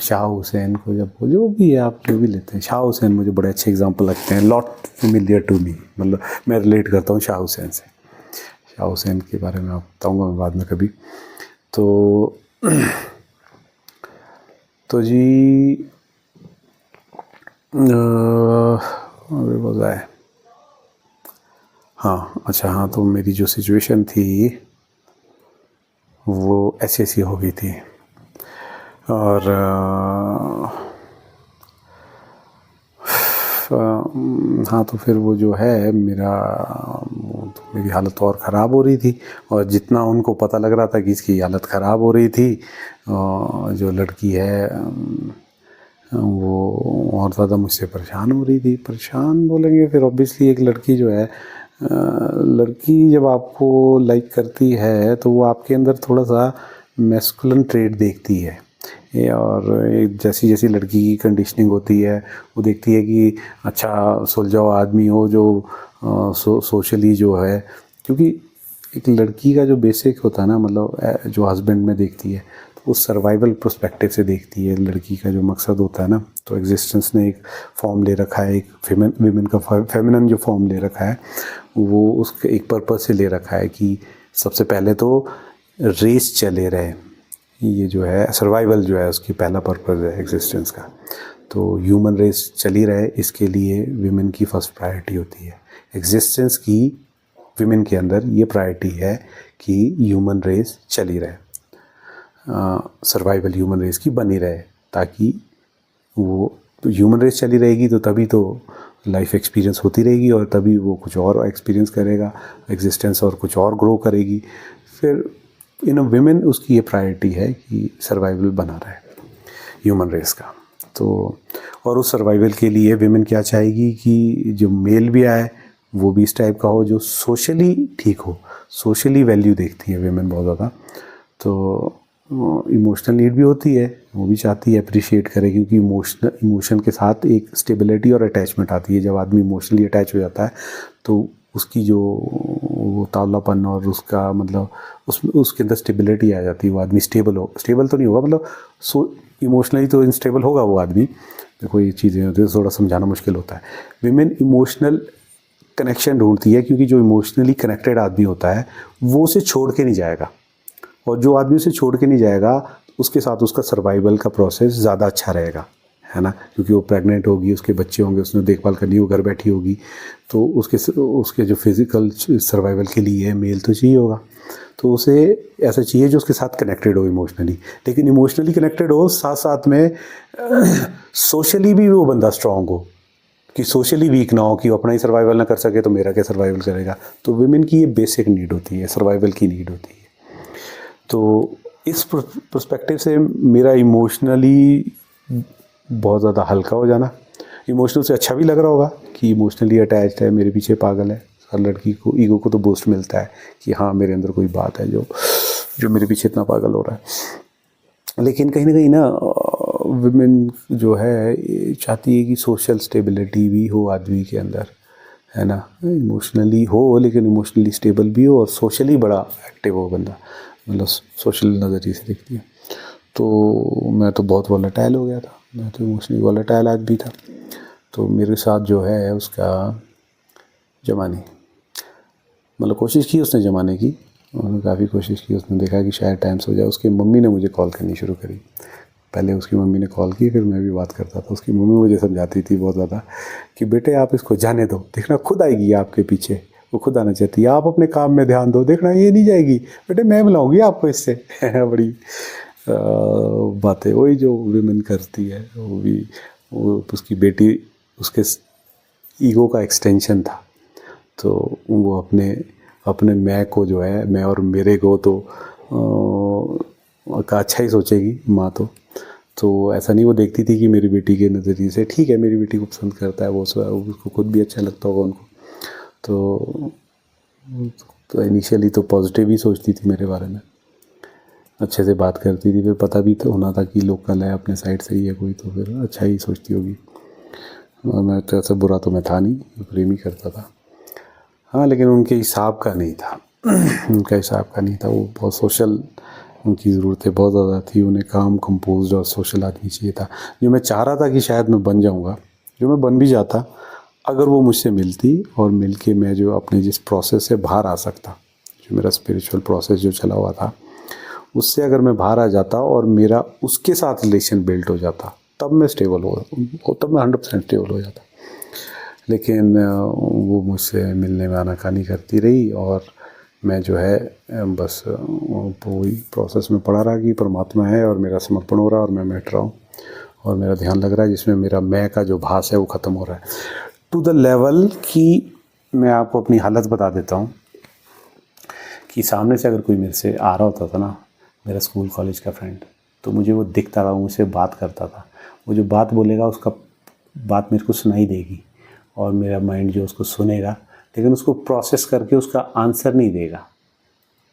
शाह हुसैन को जब जो भी है आप जो भी लेते हैं, शाह हुसैन मुझे बड़े अच्छे एग्जांपल लगते हैं, लॉट फेमिलियर टू मी, मतलब मैं रिलेट करता हूँ शाह हुसैन से। शाह हुसैन के बारे में आपको बताऊँगा मैं बाद में कभी। तो जी बताए, हाँ अच्छा, हाँ तो मेरी जो सिचुएशन थी वो ऐसी हो गई थी। और हाँ तो फिर वो जो है मेरी हालत और ख़राब हो रही थी, और जितना उनको पता लग रहा था कि इसकी हालत ख़राब हो रही थी, जो लड़की है वो और ज़्यादा मुझसे परेशान हो रही थी। परेशान बोलेंगे फिर ऑब्वियसली एक लड़की जो है लड़की जब आपको लाइक करती है तो वो आपके अंदर थोड़ा सा मैस्कुलिन ट्रेट देखती है। और जैसी जैसी लड़की की कंडीशनिंग होती है वो देखती है कि अच्छा सुलझाऊ आदमी हो जो सोशली जो है, क्योंकि एक लड़की का जो बेसिक होता है ना, मतलब जो हस्बैंड में देखती है तो वो सर्वाइवल पर्सपेक्टिव से देखती है। लड़की का जो मकसद होता है ना, तो एग्जिस्टेंस ने एक फॉर्म ले रखा है, एक विमेन का फेमिनिन जो फॉर्म ले रखा है वो उसके एक पर्पस से ले रखा है कि सबसे पहले तो रेस चले रहे, ये जो है सर्वाइवल जो है उसकी पहला पर्पस है एग्जिस्टेंस का। तो ह्यूमन रेस चली रहे, इसके लिए विमेन की फर्स्ट प्रायोरिटी होती है। एग्जिस्टेंस की विमेन के अंदर ये प्रायोरिटी है कि ह्यूमन रेस चली रहे, सर्वाइवल ह्यूमन रेस की बनी रहे, ताकि वो ह्यूमन रेस चली रहेगी तो तभी तो लाइफ एक्सपीरियंस होती रहेगी और तभी वो कुछ और एक्सपीरियंस करेगा, एग्जिस्टेंस और कुछ और ग्रो करेगी। फिर इन विमेन उसकी ये प्रायोरिटी है कि सर्वाइवल बना रहे ह्यूमन रेस का। तो और उस सर्वाइवल के लिए विमेन क्या चाहेगी कि जो मेल भी आए वो भी इस टाइप का हो जो सोशली ठीक हो, सोशली वैल्यू देखती है विमेन बहुत ज़्यादा। तो इमोशनल नीड भी होती है, वो भी चाहती है अप्रिशिएट करे, क्योंकि इमोशन के साथ एक स्टेबिलिटी और अटैचमेंट आती है। जब आदमी इमोशनली अटैच हो जाता है तो उसकी जो वो तावलापन और उसका मतलब उसके अंदर स्टेबिलिटी आ जाती है, वो आदमी स्टेबल तो नहीं होगा, मतलब इमोशनली तो इनस्टेबल होगा वो आदमी। देखो ये चीज़ें होती है, थोड़ा समझाना मुश्किल होता है। विमेन इमोशनल कनेक्शन ढूंढती है, क्योंकि जो इमोशनली कनेक्टेड आदमी होता है वो उसे छोड़ के नहीं जाएगा, और जो आदमी उसे छोड़ के नहीं जाएगा उसके साथ उसका सर्वाइवल का प्रोसेस ज़्यादा अच्छा रहेगा, है ना, क्योंकि वो प्रेग्नेंट होगी, उसके बच्चे होंगे, उसने देखभाल करनी, वो घर बैठी होगी, तो उसके जो फिज़िकल सर्वाइवल के लिए मेल तो चाहिए होगा, तो उसे ऐसा चाहिए जो उसके साथ कनेक्टेड हो इमोशनली। लेकिन इमोशनली कनेक्टेड हो, साथ साथ में सोशली भी वो बंदा स्ट्रांग हो, कि सोशली वीक ना हो कि वो अपना ही सर्वाइवल ना कर सके तो मेरा क्या सर्वाइवल करेगा। तो विमेन की ये बेसिक नीड होती है, सर्वाइवल की नीड होती है। तो इस पर्सपेक्टिव से मेरा इमोशनली बहुत ज़्यादा हल्का हो जाना, इमोशनल से अच्छा भी लग रहा होगा कि इमोशनली अटैच्ड है, मेरे पीछे पागल है। हर लड़की को ईगो को तो बूस्ट मिलता है कि हाँ मेरे अंदर कोई बात है जो मेरे पीछे इतना पागल हो रहा है। लेकिन कहीं ना कहीं ना विमेन जो है चाहती है कि सोशल स्टेबिलिटी भी हो आदमी के अंदर, है ना, इमोशनली हो लेकिन इमोशनली स्टेबल भी हो और सोशली बड़ा एक्टिव हो बंदा, मतलब सोशल नज़रिए से देखती है। तो मैं तो बहुत वॉलेटाइल हो गया था, मैं तो इमोशनली वॉलेटाइल आदमी था। तो मेरे साथ जो है उसका जमाने, मतलब कोशिश की उसने जमाने की, उन्होंने काफ़ी कोशिश की, उसने देखा कि शायद टाइम से हो जाए। उसकी मम्मी ने मुझे कॉल करनी शुरू करी, पहले उसकी मम्मी ने कॉल की, फिर मैं भी बात करता था। उसकी मम्मी मुझे समझाती थी बहुत ज़्यादा कि बेटे आप इसको जाने दो, देखना खुद आएगी आपके पीछे, वो खुद आना चाहती है, आप अपने काम में ध्यान दो, देखना ये नहीं जाएगी बेटे, मैं बुलाऊंगी आपको इससे। बड़ी बातें वही जो विमेन करती है, वो उसकी बेटी उसके ईगो का एक्सटेंशन था। तो वो अपने मैं को जो है, मैं और मेरे को तो का अच्छा ही सोचेगी माँ तो ऐसा नहीं, वो देखती थी कि मेरी बेटी के नज़रिए से ठीक है, मेरी बेटी को पसंद करता है वो, उसको खुद भी अच्छा लगता होगा उनको। तो इनिशियली तो पॉजिटिव ही सोचती थी मेरे बारे में, अच्छे से बात करती थी, फिर पता भी तो होना था कि लोकल है अपने साइड से ही है कोई, तो फिर अच्छा ही सोचती होगी। और मैं तो ऐसा बुरा तो मैं था नहीं, प्रेम ही करता था। हाँ लेकिन उनके हिसाब का नहीं था, उनका हिसाब का नहीं था, वो बहुत सोशल, उनकी ज़रूरतें बहुत ज़्यादा थी, उन्हें काम कंपोज्ड और सोशल आदमी चाहिए था। जो मैं चाह रहा था कि शायद मैं बन जाऊँगा, जो मैं बन भी जाता अगर वो मुझसे मिलती, और मिल के मैं जो अपने जिस प्रोसेस से बाहर आ सकता, जो मेरा स्पिरिचुअल प्रोसेस जो चला हुआ था उससे अगर मैं बाहर आ जाता और मेरा उसके साथ रिलेशन बिल्ड हो जाता, तब मैं स्टेबल तब मैं 100% स्टेबल हो जाता। लेकिन वो मुझसे मिलने में आनाकानी करती रही, और मैं जो है बस वही प्रोसेस में पड़ा रहा कि परमात्मा है और मेरा समर्पण हो रहा है और मैं बैठ रहा हूँ और मेरा ध्यान लग रहा है, जिसमें मेरा मैं का जो भास है वो ख़त्म हो रहा है, टू द लेवल कि मैं आपको अपनी हालत बता देता हूँ कि सामने से अगर कोई मेरे से आ रहा होता था ना, मेरा स्कूल कॉलेज का फ्रेंड, तो मुझे वो दिखता था, मुझसे बात करता था, वो जो बात बोलेगा उसका बात मेरे को सुनाई देगी, और मेरा माइंड जो उसको सुनेगा लेकिन उसको प्रोसेस करके उसका आंसर नहीं देगा,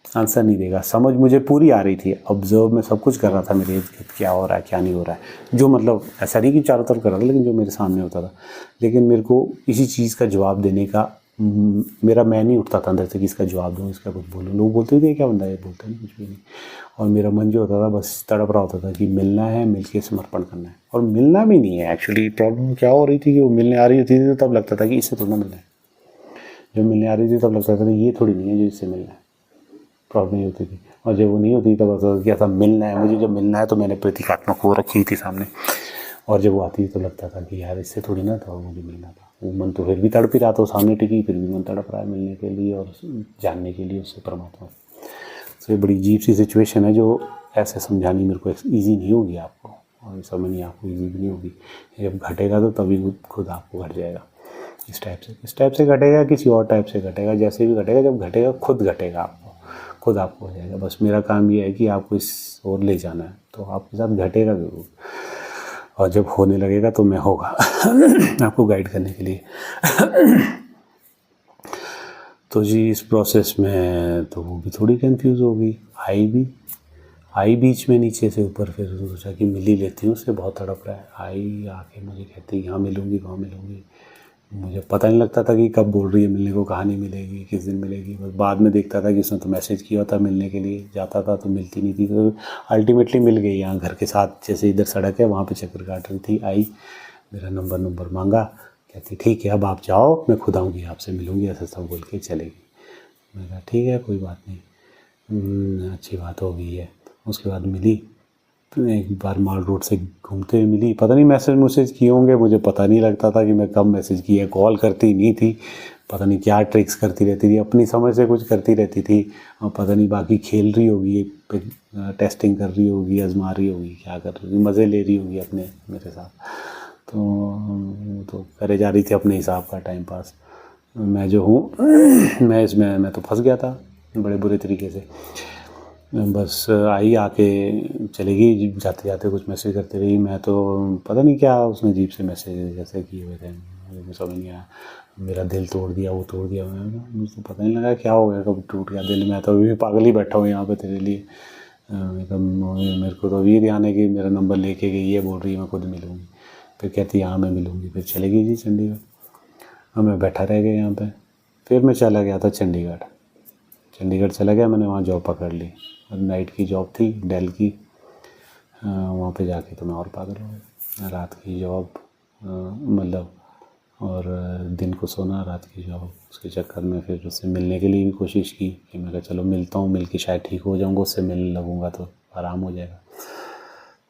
आंसर नहीं देगा। समझ मुझे पूरी आ रही थी, ऑब्जर्व मैं सब कुछ कर रहा था मेरे इर्द गिर्द, क्या हो रहा है क्या नहीं हो रहा है, जो मतलब ऐसा नहीं कि चारों तरफ कर रहा था, लेकिन जो मेरे सामने होता था। लेकिन मेरे को इसी चीज़ का जवाब देने का मेरा मैं नहीं उठता था अंदर से कि इसका जवाब दूँ, इसका कुछ बोलूँ। लोग बोलते थे क्या बंदा ये बोलता नहीं, कुछ भी नहीं। और मेरा मन जो होता था बस तड़प रहा होता था कि मिलना है, मिल के समर्पण करना है। और मिलना भी नहीं है एक्चुअली, प्रॉब्लम क्या हो रही थी कि वो मिलने आ रही होती थी तो तब लगता था कि इससे थोड़ा मिलना है। जब मिलने आ रही थी तब लगता था कि ये थोड़ी नहीं है जो इससे मिलना है, प्रॉब्लम नहीं होती थी। और जब वो नहीं होती तब लगता था कि ऐसा मिलना है मुझे, जब मिलना है तो मैंने प्रतीकात्मक वो रखी थी सामने। और जब वो आती थी तो लगता था कि यार इससे थोड़ी ना था, मुझे मिलना था। वो मन तो फिर भी तड़प ही रहा था, सामने टिकी, फिर भी मन तड़प रहा है मिलने के लिए और जानने के लिए उससे, परमात्मा। तो ये बड़ी अजीब सी सिचुएशन है जो ऐसे समझानी मेरे को ईजी नहीं होगी आपको, और समझनी आपको ईजी भी नहीं होगी। जब घटेगा तो तभी खुद आपको घट जाएगा। इस टाइप से घटेगा, किसी और टाइप से घटेगा, जैसे भी घटेगा, जब घटेगा खुद घटेगा, आपको खुद आपको हो जाएगा। बस मेरा काम ये है कि आपको इस ओर ले जाना है, तो आपके साथ घटेगा ज़रूर, और जब होने लगेगा तो मैं होगा आपको गाइड करने के लिए। तो जी इस प्रोसेस में तो वो भी थोड़ी कंफ्यूज हो गई, आई बीच में नीचे से ऊपर, फिर सोचा कि मिल ही लेती हूँ उससे, बहुत तड़प रहा है। आई आके मुझे कहती यहाँ मिलूँगी वहाँ मिलूँगी। मुझे पता नहीं लगता था कि कब बोल रही है मिलने को, कहाँ नहीं मिलेगी, किस दिन मिलेगी। बस बाद में देखता था कि उसने तो मैसेज किया था मिलने के लिए, जाता था तो मिलती नहीं थी। तो अल्टीमेटली मिल गई यहाँ घर के साथ, जैसे इधर सड़क है वहाँ पे चक्कर काट रही थी। आई, मेरा नंबर मांगा, कहती ठीक है अब आप जाओ, मैं खुद आऊँगी आपसे मिलूँगी, ऐसा सब बोल के चलेगी। मैं कहा ठीक है कोई बात नहीं, अच्छी बात हो गई है। उसके बाद मिली, एक बार माल रोड से घूमते हुए मिली। पता नहीं मैसेज किए होंगे, मुझे पता नहीं लगता था कि मैं कब मैसेज किया। कॉल करती नहीं थी, पता नहीं क्या ट्रिक्स करती रहती थी, अपनी समझ से कुछ करती रहती थी, और पता नहीं बाकी खेल रही होगी, टेस्टिंग कर रही होगी, आजमा रही होगी, क्या कर रही होगी, मज़े ले रही होगी अपने मेरे साथ। तो करे जा रही थी अपने हिसाब का टाइम पास। मैं जो हूँ मैं तो फंस गया था बड़े बुरे तरीके से। बस आई, आके चली गई, जाते जाते कुछ मैसेज करती रही। मैं तो पता नहीं क्या उसने अजीब से मैसेज जैसे किए हुए थे, मुझे समझ नहीं आया। मेरा दिल तोड़ दिया, वो तोड़ दिया। मुझे तो पता नहीं लगा क्या हो गया, कब टूट गया दिल। मैं तो अभी भी पागल ही बैठा हूँ यहाँ पे तेरे लिए। मेरे को तो अभी ध्यान है कि मेरा नंबर लेके गई है, बोल रही है मैं खुद मिलूँगी, फिर कहती हाँ मैं मिलूँगी, फिर चली गई जी चंडीगढ़। और मैं बैठा रह गया यहाँ पे। फिर मैं चला गया था चंडीगढ़ चला गया, मैंने वहाँ जॉब पकड़ ली। नाइट की जॉब थी डेल की, वहाँ पे जाके तो मैं और पागल हो गया। रात की जॉब मतलब, और दिन को सोना, रात की जॉब, उसके चक्कर में फिर उससे मिलने के लिए भी कोशिश की कि मैं कहा चलो मिलता हूँ, मिल के शायद ठीक हो जाऊँगा, उससे मिलने लगूँगा तो आराम हो जाएगा।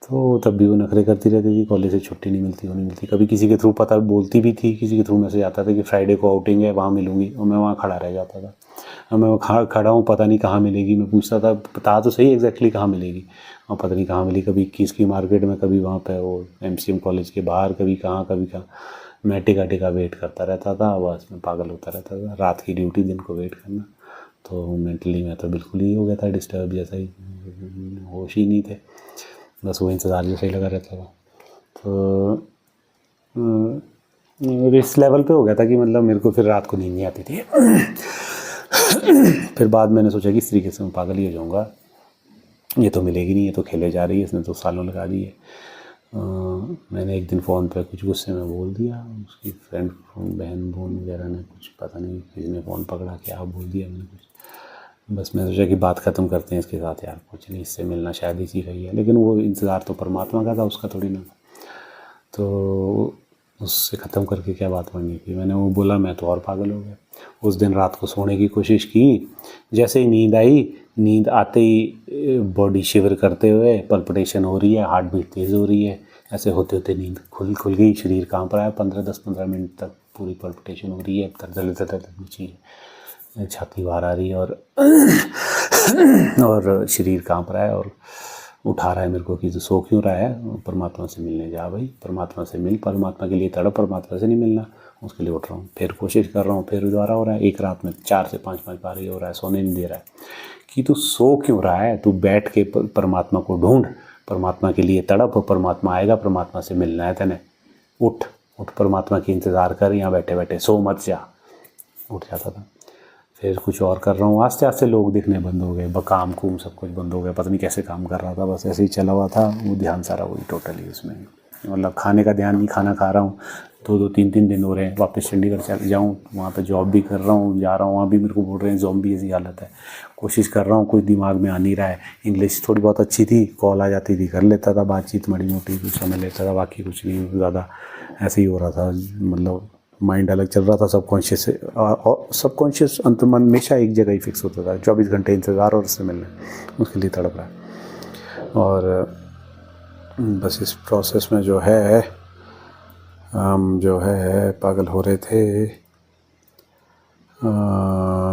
तो तब भी वो नखरे करती रहती थी, कॉलेज से छुट्टी नहीं मिलती। कभी किसी के थ्रू पता बोलती भी थी, किसी के थ्रू मैसेज आता था कि फ्राइडे को आउटिंग है वहाँ मिलूँगी, और मैं वहाँ खड़ा रह जाता था। और मैं खड़ा हूँ, पता नहीं कहाँ मिलेगी। मैं पूछता था, बता तो सही एग्जैक्टली कहाँ मिलेगी, और पता नहीं कहाँ मिली। कभी 21 की मार्केट में, कभी वहाँ पे वो MCM कॉलेज के बाहर, कभी कहाँ। मैं टिका वेट करता रहता था, बस मैं पागल होता रहता था। रात की ड्यूटी, दिन को वेट करना। तो मेंटली मैं तो बिल्कुल ही हो गया था डिस्टर्ब जैसा ही, होश ही नहीं थे, बस वो इंतज़ार जैसा ही लगा रहता था। तो इस लेवल पे हो गया था कि मतलब मेरे को फिर रात को नींद नहीं आती थी। फिर बाद मैंने सोचा कि इस तरीके से मैं पागल ही हो जाऊँगा, ये तो मिलेगी नहीं, ये तो खेले जा रही है, इसने तो सालों लगा दिए। मैंने एक दिन फ़ोन पे कुछ गुस्से में बोल दिया, उसकी फ्रेंड बहन वगैरह ने कुछ, पता नहीं किसी ने फ़ोन पकड़ा, क्या बोल दिया मैंने कुछ। बस मैं सोचा कि बात ख़त्म करते हैं इसके साथ, यार कुछ नहीं, इससे मिलना शायद इसी का ही है। लेकिन वो इंतज़ार तो परमात्मा का था, उसका थोड़ी ना। तो उससे ख़त्म करके क्या बात बननी थी। मैंने वो बोला, मैं तो और पागल हो गया। उस दिन रात को सोने की कोशिश की, जैसे ही नींद आई, नींद आते ही बॉडी शिवर करते हुए, पल्पिटेशन हो रही है, हार्ट बीट तेज़ हो रही है। ऐसे होते होते नींद खुल गई, शरीर कांप रहा है। 10-15 मिनट तक पूरी पल्पिटेशन हो रही है, दर्द नीचे छाती बाहर आ रही है, और शरीर कांप रहा है, और उठा रहा है मेरे को कि तो सो क्यों रहा है, परमात्मा से मिलने जा भाई, परमात्मा से मिल, परमात्मा के लिए तड़प, परमात्मा से नहीं मिलना, उसके लिए उठ रहा हूँ। फिर कोशिश कर रहा हूँ, फिर दोबारा हो रहा है। एक रात में 4 से 5 बार ये हो रहा है, सोने नहीं दे रहा है। कि तू सो क्यों रहा है, तू बैठ के परमात्मा को ढूंढ, परमात्मा के लिए तड़प, परमात्मा आएगा, परमात्मा से मिलना है तेने, उठ परमात्मा की इंतज़ार कर, यहाँ बैठे बैठे सो मत जा। उठ जाता था। फिर कुछ और कर रहा हूँ, आस्ते आस्ते लोग दिखने बंद हो गए, काम कुम सब कुछ बंद हो गया, पता नहीं कैसे काम कर रहा था, बस ऐसे ही चला हुआ था। वो ध्यान सारा वही टोटली उसमें, मतलब खाने का ध्यान नहीं, खाना खा रहा हूँ 2-2 3-3 दिन हो रहे हैं। वापस चंडीगढ़ चले जाऊँ, वहाँ पे जॉब भी कर रहा हूँ, जा रहा हूँ, वहाँ भी मेरे को बोल रहे हैं ज़ॉम्बी ऐसी हालत है। कोशिश कर रहा हूँ, कुछ दिमाग में आ नहीं रहा है। इंग्लिश थोड़ी बहुत अच्छी थी, कॉल आ जाती थी, कर लेता था बातचीत माड़ी मोटी, कुछ समझ लेता था, बाकी कुछ नहीं ज़्यादा। ऐसे ही हो रहा था, मतलब माइंड अलग चल रहा था। सबकॉन्शियस अंतर्मन हमेशा एक जगह ही फिक्स होता था, 24 घंटे इंतज़ार और उससे मिलना, उसके लिए तड़प रहा है। और बस इस प्रोसेस में जो है हम जो है पागल हो रहे थे।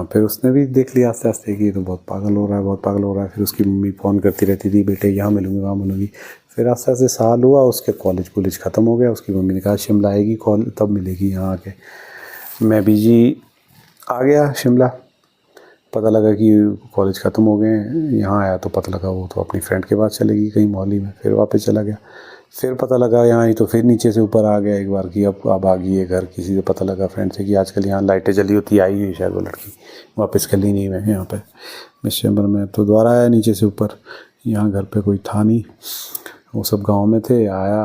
फिर उसने भी देख लिया आस्ते आस्ते कि तो बहुत पागल हो रहा है, बहुत पागल हो रहा है। फिर उसकी मम्मी फ़ोन करती रहती थी, बेटे यहाँ मिलूँगी, वहाँ मिलूँगी। फिर आस्ते आस्ते साल हुआ, उसके कॉलेज ख़त्म हो गया। उसकी मम्मी ने कहा शिमला आएगी कॉल तब मिलेगी यहाँ आके। मैं बिजी आ गया शिमला, पता लगा कि कॉलेज ख़त्म हो गए हैं। यहाँ आया तो पता लगा वो तो अपनी फ्रेंड के पास चलेगी कहीं मॉली में। फिर वापस चला गया, फिर पता लगा यहाँ ही, तो फिर नीचे से ऊपर आ गया एक बार कि अब आ गई है घर। किसी से पता लगा फ्रेंड से कि आजकल यहाँ लाइटें जली होती, आई हुई शायद वो लड़की, वापस कल ही नहीं मैं यहाँ पे इस चैम्बर में। तो दोबारा आया नीचे से ऊपर, यहाँ घर पे कोई था नहीं, वो सब गाँव में थे। आया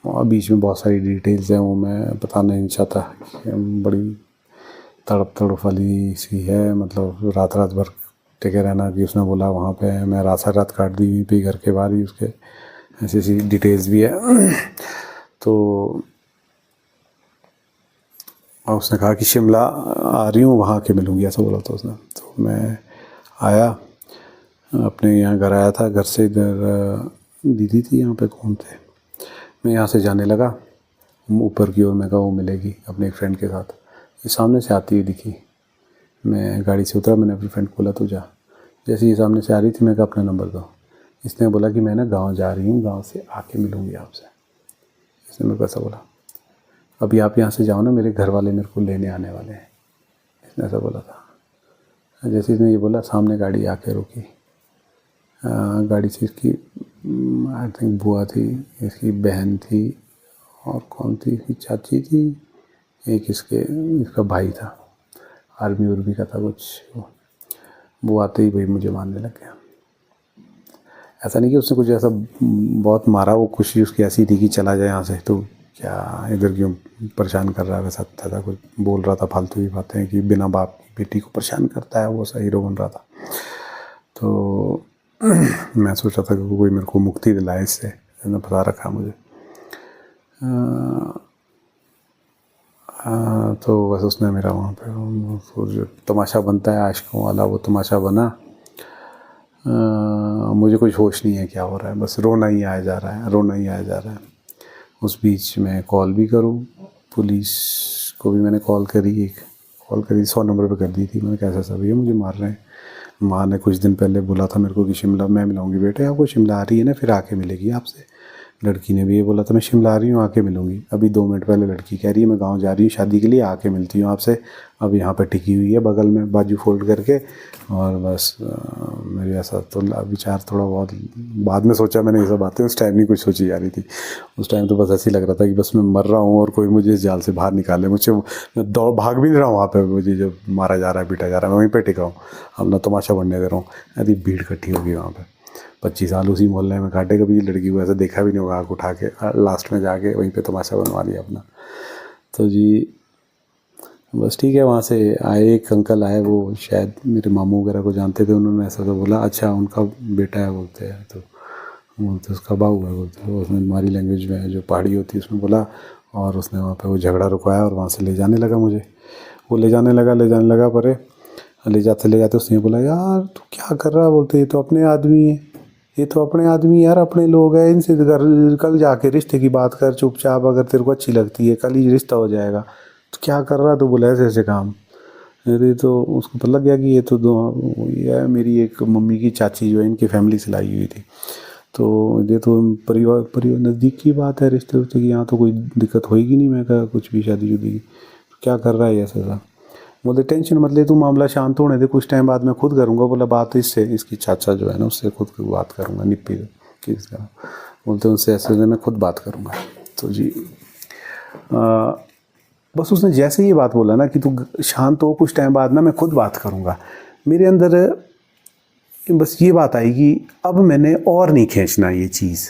और बीच में बहुत सारी डिटेल्स हैं वो मैं बताना नहीं चाहता, बड़ी तड़प वाली सी है। मतलब रात भर टिके रहना कि उसने बोला वहाँ पे मैं रात काट दी हुई पे घर के बाहर ही, उसके ऐसी सी डिटेल्स भी है। तो और उसने कहा कि शिमला आ रही हूँ, वहाँ के मिलूँगी, ऐसा बोला था उसने। तो मैं आया, अपने यहाँ घर आया था, घर से इधर दीदी थी यहाँ पे, कौन थे, मैं यहाँ से जाने लगा ऊपर की ओर। मैं कहा वो मिलेगी अपने एक फ्रेंड के साथ, ये सामने से आती हुई दिखी। मैं गाड़ी से उतरा, मैंने अपनी फ्रेंड को बोला तू जा। जैसे ये सामने से आ रही थी, मैं कहा अपना नंबर दो। इसने बोला कि मैं ना गाँव जा रही हूँ, गाँव से आके मिलूँगी आपसे। इसने मेरे को ऐसा बोला, अभी आप यहाँ से जाओ ना, मेरे घर वाले मेरे को लेने आने वाले हैं, इसने ऐसा बोला था। जैसे इसने ये बोला, सामने गाड़ी आके रुकी। गाड़ी से इसकी आई थिंक बुआ थी, इसकी बहन थी, और कौन थी, इसकी चाची थी, एक इसका भाई था, आर्मी उर्मी का था कुछ। वो आते ही भाई मुझे मारने लग गया। ऐसा नहीं कि उसने कुछ ऐसा बहुत मारा, वो खुशी उसकी ऐसी थी कि चला जाए यहाँ से, तो क्या इधर क्यों परेशान कर रहा है, वैसा था। कुछ बोल रहा था फालतू की बातें कि बिना बाप की बेटी को परेशान करता है, वो सा हीरो बन रहा था। तो मैं सोच रहा था कि कोई मेरे को मुक्ति दिलाए इससे, इसने बता रखा मुझे। तो बस उसने मेरा वहाँ पे जो तमाशा बनता है आशिकों वाला, वो तमाशा बना। मुझे कुछ होश नहीं है क्या हो रहा है, बस रोना ही आया जा रहा है, रोना ही आया जा रहा है। उस बीच मैं कॉल भी करूं, पुलिस को भी मैंने कॉल करी, 100 नंबर पे कर दी थी। मैंने कहा ऐसा भैया मुझे मार रहे हैं। माँ ने कुछ दिन पहले बोला था मेरे को कि शिमला मैं मिलाऊंगी, बेटे आपको शिमला आ रही है ना, फिर आके मिलेगी आपसे। लड़की ने भी ये बोला था मैं शिमला आ रही हूँ, आके मिलूंगी। अभी 2 मिनट पहले लड़की कह रही है मैं गांव जा रही हूँ शादी के लिए, आके मिलती हूँ आपसे। अब यहाँ पे टिकी हुई है बगल में, बाजू फोल्ड करके। और बस मेरी ऐसा तो विचार थोड़ा बहुत बाद में सोचा मैंने ये सब बातें, उस टाइम नहीं कुछ सोची जा रही थी। उस टाइम तो बस ऐसे ही लग रहा था कि बस मैं मर रहा हूँ और कोई मुझे इस जाल से बाहर निकाले। मुझे मैं दौड़ भाग भी नहीं रहा हूँ वहाँ पे, मुझे जब मारा जा रहा है पीटा जा रहा है, मैं वहीं पर टिका हूँ, अपना तमाशा बनने दे रहा हूँ। यदि भीड़ इकट्ठी होगी वहाँ पर, 25 साल उसी मोहल्ले में काटे, कभी लड़की को ऐसा देखा भी नहीं होगा, आँख उठा के लास्ट में जाके वहीं पे तमाशा बनवा लिया अपना। तो जी बस ठीक है। वहाँ से आए, एक अंकल आए, वो शायद मेरे मामू वगैरह को जानते थे। उन्होंने ऐसा तो बोला अच्छा उनका बेटा है बोलते हैं, तो बोलते उसका बाऊ है बोलते हैं। उसने हमारी लैंग्वेज में जो पहाड़ी होती है उसमें बोला, और उसने वहाँ पे वो झगड़ा रुकवाया और वहाँ से ले जाने लगा मुझे। वो ले जाने लगा पर ले जाते उसने बोला यार तू क्या कर रहा है, बोलते ये तो अपने आदमी है, ये तो अपने आदमी यार, अपने लोग हैं, इनसे कल जाके रिश्ते की बात कर चुपचाप, अगर तेरे को अच्छी लगती है कल ही रिश्ता हो जाएगा। तो क्या कर रहा है, तो बोला ऐसे ऐसे काम। अरे तो उसको पता लग गया कि ये तो ये मेरी एक मम्मी की चाची जो है, इनकी फैमिली से लाई हुई थी। तो ये तो परिवार नज़दीक की बात है, रिश्ते उश्ते की, यहाँ तो कोई दिक्कत होएगी नहीं। मैं कहा कुछ भी शादी शुदी की, तो क्या कर रहा है ऐसा सा। बोलते टेंशन मत ले तू, मामला शांत होने दे, कुछ टाइम बाद मैं खुद करूँगा। बोला बात इससे, इसकी चाचा जो है ना उससे खुद बात करूँगा, निप्पी किस तरह बोलते हैं, उससे ऐसे मैं खुद बात करूँगा। तो जी बस उसने जैसे ये बात बोला ना कि तू शांत हो, कुछ टाइम बाद ना मैं खुद बात करूँगा, मेरे अंदर बस ये बात आई कि अब मैंने और नहीं खींचना ये चीज़।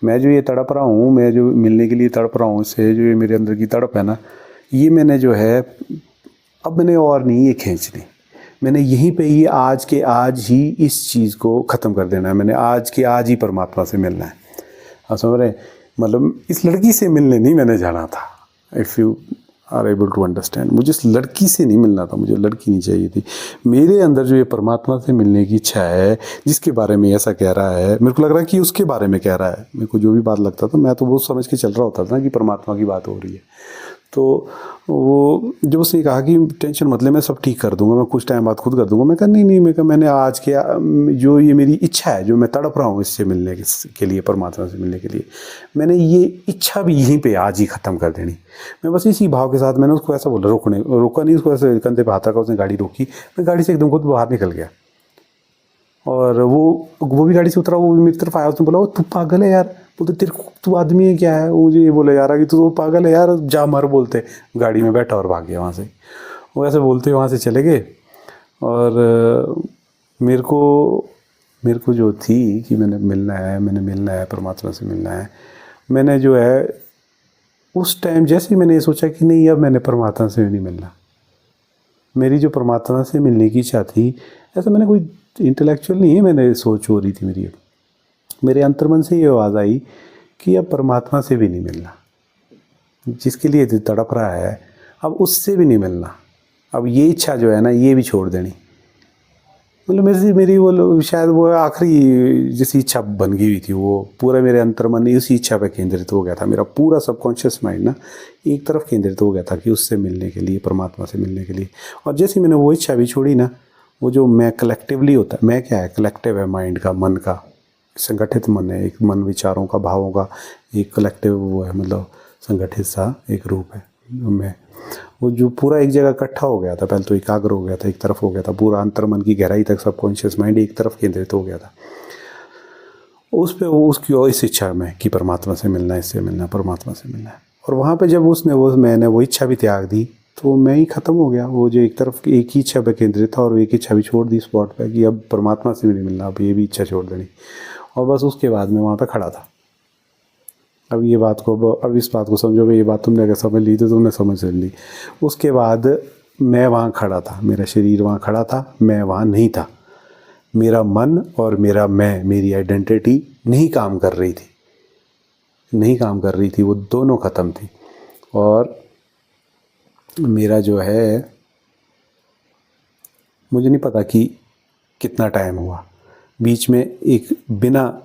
मैं जो ये तड़प रहा हूँ, मैं जो मिलने के लिए तड़प रहा हूँ, इससे जो ये मेरे अंदर की तड़प है ना, ये मैंने जो है अब मैंने और नहीं ये खींचनी। मैंने यहीं पे ही आज के आज ही इस चीज़ को ख़त्म कर देना है। मैंने आज के आज ही परमात्मा से मिलना है। आप समझ रहे हैं? मतलब इस लड़की से मिलने नहीं मैंने जाना था। If you are able to understand, मुझे इस लड़की से नहीं मिलना था, मुझे लड़की नहीं चाहिए थी। मेरे अंदर जो ये परमात्मा से मिलने की इच्छा है, जिसके बारे में ऐसा कह रहा है, मेरे को लग रहा है कि उसके बारे में कह रहा है। मेरे को जो भी बात लगता था, मैं तो वो समझ के चल रहा होता था ना कि परमात्मा की बात हो रही है। तो वो जब उसने कहा कि टेंशन मत ले, मैं सब ठीक कर दूंगा, मैं कुछ टाइम बाद खुद कर दूंगा, मैं कहा नहीं नहीं, मैं कहा मैंने आज के जो ये मेरी इच्छा है, जो मैं तड़प रहा हूँ इससे मिलने के लिए, परमात्मा से मिलने के लिए, मैंने ये इच्छा भी यहीं पे आज ही ख़त्म कर देनी। मैं बस इसी भाव के साथ मैंने उसको ऐसा बोला, रोका नहीं, उसको ऐसे कंधे पे हाथ रखा, उसने गाड़ी रोकी, मैं गाड़ी से एकदम खुद बाहर निकल गया। और वो भी गाड़ी से उतरा, वो भी मेरी तरफ आया, उसने बोला, वो तू पागल है यार, बोलते तेरे को तू आदमी है क्या है? वो मुझे ये बोले यार कि तू तो पागल है यार, जा मर, बोलते गाड़ी में बैठा और भाग गया वहाँ से। वो ऐसे बोलते वहाँ से चले गए। और मेरे को जो थी कि मैंने मिलना है परमात्मा से मिलना है, मैंने जो है उस टाइम जैसे ही मैंने ये सोचा कि नहीं अब मैंने परमात्मा से नहीं मिलना, मेरी जो परमात्मा से मिलने की इच्छा थी, ऐसा मैंने कोई इंटेलेक्चुअल नहीं है, मैंने सोच हो रही थी मेरे अंतर्मन से ये आवाज़ आई कि अब परमात्मा से भी नहीं मिलना, जिसके लिए तड़प रहा है अब उससे भी नहीं मिलना, अब ये इच्छा जो है ना ये भी छोड़ देनी। मतलब मेरी वो शायद वो आखिरी जैसी इच्छा बन गई हुई थी, वो पूरा मेरे अंतर्मन उसी इच्छा पर केंद्रित हो गया था। मेरा पूरा सबकॉन्शियस माइंड ना एक तरफ केंद्रित हो गया था कि उससे मिलने के लिए, परमात्मा से मिलने के लिए। और जैसे मैंने वो इच्छा भी छोड़ी ना, वो जो मैं कलेक्टिवली होता है, मैं क्या है, कलेक्टिव है माइंड का, मन का, संगठित मन है, एक मन विचारों का, भावों का एक कलेक्टिव वो है, मतलब संगठित सा एक रूप है मैं। वो जो पूरा एक जगह इकट्ठा हो गया था, पहले तो एकाग्र हो गया था, एक तरफ हो गया था, पूरा अंतर्मन की गहराई तक सबकॉन्शियस माइंड एक तरफ केंद्रित हो गया था उस पे, वो उसकी और इस इच्छा में कि परमात्मा से मिलना है, इससे मिलना है, परमात्मा से मिलना है। और वहाँ पे जब मैंने वो इच्छा भी त्याग दी, तो मैं ही ख़त्म हो गया। वो जो एक तरफ एक ही इच्छा पे केंद्रित था और एक इच्छा भी छोड़ दी स्पॉट पे कि अब परमात्मा से भी नहीं मिलना, अब ये भी इच्छा छोड़ देनी। और बस उसके बाद मैं वहाँ पे खड़ा था। अब इस बात को समझो भाई, ये बात तुमने अगर समझ ली तो तुमने समझ ली। उसके बाद मैं वहाँ खड़ा था, मेरा शरीर वहाँ खड़ा था, मैं वहाँ नहीं था। मेरा मन और मेरा मैं, मेरी आइडेंटिटी नहीं काम कर रही थी, वो दोनों ख़त्म थी। और मेरा जो है, मुझे नहीं पता कि कितना टाइम हुआ, बीच में एक बिना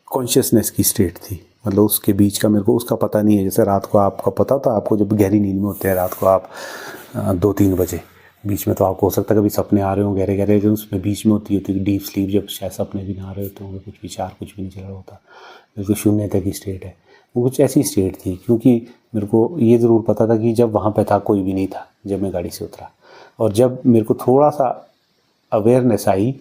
कॉन्शियसनेस की स्टेट थी, मतलब उसके बीच का मेरे को उसका पता नहीं है। जैसे रात को आपका पता था, आपको जब गहरी नींद में होते हैं रात को आप 2-3 बजे, बीच में तो आपको हो सकता है कभी सपने आ रहे हो गहरे गहरे, जो उसमें बीच में होती है डीप स्लीप, जब शायद सपने भी ना आ रहे होते होंगे, कुछ विचार कुछ भी नहीं चल रहा होता, बिल्कुल शून्यता की स्टेट है। वो कुछ ऐसी स्टेट थी, क्योंकि मेरे को ये ज़रूर पता था कि जब वहाँ पे था कोई भी नहीं था जब मैं गाड़ी से उतरा, और जब मेरे को थोड़ा सा अवेयरनेस आई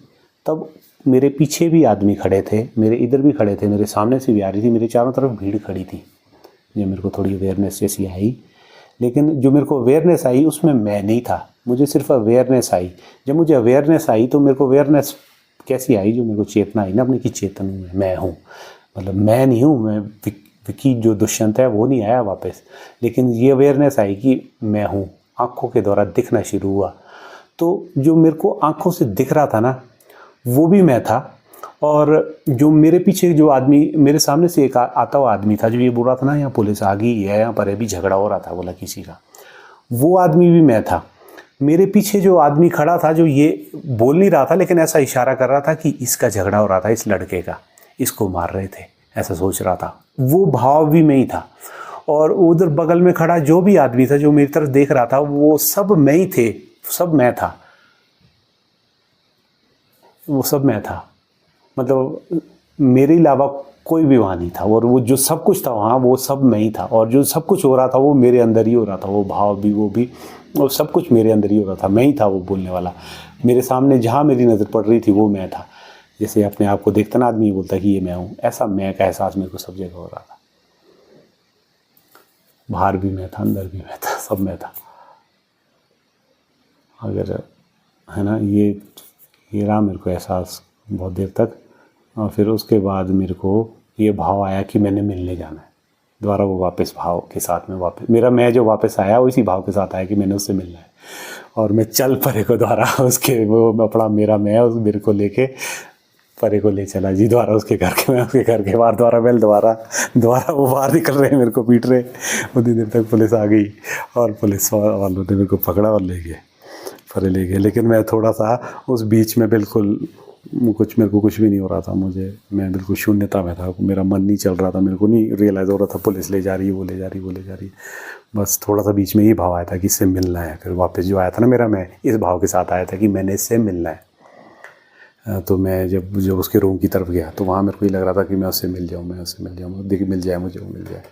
तब मेरे पीछे भी आदमी खड़े थे, मेरे इधर भी खड़े थे, मेरे सामने से भी आ रही थी, मेरे चारों तरफ भीड़ खड़ी थी। जब मेरे को थोड़ी अवेयरनेस जैसी आई, लेकिन जो मेरे को अवेयरनेस आई उसमें मैं नहीं था, मुझे सिर्फ अवेयरनेस आई। जब मुझे अवेयरनेस आई तो मेरे को अवेयरनेस कैसी आई, जो मेरे को चेतना आई ना अपनी की चेतन में मैं हूँ, मतलब मैं नहीं हूँ, मैं विकी जो दुष्यंत है वो नहीं आया वापस, लेकिन ये अवेयरनेस आई कि मैं हूँ, आँखों के द्वारा दिखना शुरू हुआ। तो जो मेरे को आँखों से दिख रहा था ना वो भी मैं था, और जो मेरे पीछे जो आदमी, मेरे सामने से एक आता हुआ आदमी था जो ये बोल रहा था ना यहाँ पुलिस आ गई है, यहाँ पर अभी झगड़ा हो रहा था बोला किसी का, वो आदमी भी मैं था। मेरे पीछे जो आदमी खड़ा था जो ये बोल नहीं रहा था लेकिन ऐसा इशारा कर रहा था कि इसका झगड़ा हो रहा था, इस लड़के का, इसको मार रहे थे, ऐसा सोच रहा था, वो भाव भी मैं ही था। और उधर बगल में खड़ा जो भी आदमी था जो मेरी तरफ देख रहा था, वो सब मैं ही थे, सब मैं था, वो सब मैं था, मतलब मेरे अलावा कोई भी वहाँ नहीं था। और वो जो सब कुछ था वहाँ वो सब मैं ही था, और जो सब कुछ हो रहा था वो मेरे अंदर ही हो रहा था, वो भाव भी, वो भी, और सब कुछ मेरे अंदर ही हो रहा था, मैं ही था वो बोलने वाला। मेरे सामने जहाँ मेरी नज़र पड़ रही थी वो मैं था। जैसे अपने आप को देखता ना आदमी बोलता कि ये मैं हूँ, ऐसा मैं का एहसास मेरे को सब जगह हो रहा था, बाहर भी मैं था, अंदर भी मैं था। सब में था। अगर है ना, ये रहा मेरे को एहसास बहुत देर तक। और फिर उसके बाद मेरे को ये भाव आया कि मैंने मिलने जाना है दोबारा। वो वापस भाव के साथ में वापस मेरा मैं जो वापस आया वो इसी भाव के साथ आया कि मैंने उससे मिलना है। और मैं चल परे को दोबारा उसके वो अपना मेरा मैं उस मेरे को लेके परे को ले चला जी दोबारा उसके घर के। मैं उसके घर के बाहर दोबारा वो बाहर निकल रहे हैं, मेरे को पीट रहे। उतनी देर तक पुलिस आ गई और पुलिस वालों ने मेरे को पकड़ा और ले गए, परे ले गए। लेकिन मैं थोड़ा सा उस बीच में बिल्कुल मेरे को कुछ भी नहीं हो रहा था। मैं बिल्कुल शून्यता में था, मेरा मन नहीं चल रहा था, मेरे को नहीं रियलाइज़ हो रहा था पुलिस ले जा रही है, वो ले जा रही है। बस थोड़ा सा बीच में ये भाव आया था कि इससे मिलना है। फिर वापस जो आया था ना मेरा मैं, इस भाव के साथ आया था कि मैंने इससे मिलना है। तो मैं जब उसके रूम की तरफ गया तो वहाँ मेरे को ये लग रहा था कि मैं उससे मिल जाऊँ, देखिए मिल जाए मुझे, वो मिल जाए।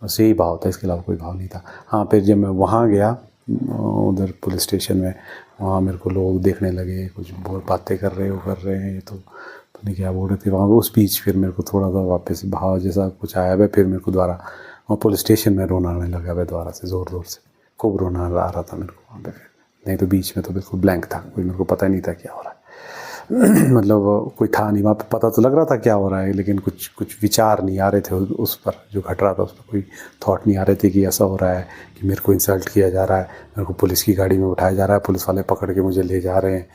बस यही भाव था, इसके अलावा कोई भाव नहीं था। हाँ, फिर जब मैं वहाँ गया उधर पुलिस स्टेशन में, वहाँ मेरे को लोग देखने लगे, कुछ बहुत बातें कर रहे हैं, ये तो पता नहीं क्या बोल रहे थे वहाँ। उस बीच फिर मेरे को थोड़ा सा वापस भाव जैसा कुछ आया है। फिर मेरे को दोबारा वहाँ पुलिस स्टेशन में रोना आने लगा है दोबारा से, ज़ोर से खूब रोना आ रहा था मेरे को वहाँ पे। फिर नहीं तो बीच में तो बिल्कुल ब्लैंक था, कोई मेरे को पता ही नहीं था क्या हो रहा है। मतलब कोई था नहीं वहाँ पे, पता तो लग रहा था क्या हो रहा है, लेकिन कुछ विचार नहीं आ रहे थे उस पर, जो घट रहा था उस पर कोई थॉट नहीं आ रहे थे कि ऐसा हो रहा है कि मेरे को इंसल्ट किया जा रहा है, मेरे को पुलिस की गाड़ी में उठाया जा रहा है, पुलिस वाले पकड़ के मुझे ले जा रहे हैं।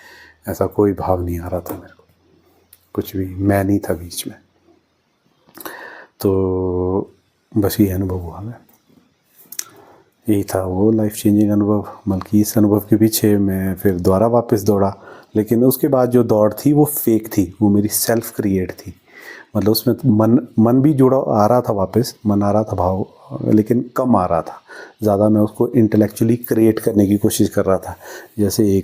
ऐसा कोई भाव नहीं आ रहा था मेरे को, कुछ भी। मैं नहीं था बीच में। तो बस ये अनुभव हुआ मैं, यही था वो लाइफ चेंजिंग अनुभव। बल्कि इस अनुभव के पीछे मैं फिर दोबारा वापस दौड़ा, लेकिन उसके बाद जो दौड़ थी वो फेक थी, वो मेरी सेल्फ क्रिएट थी। मतलब उसमें मन भी जुड़ा आ रहा था, वापस मन आ रहा था भाव, लेकिन कम आ रहा था। ज़्यादा मैं उसको इंटेलेक्चुअली क्रिएट करने की कोशिश कर रहा था। जैसे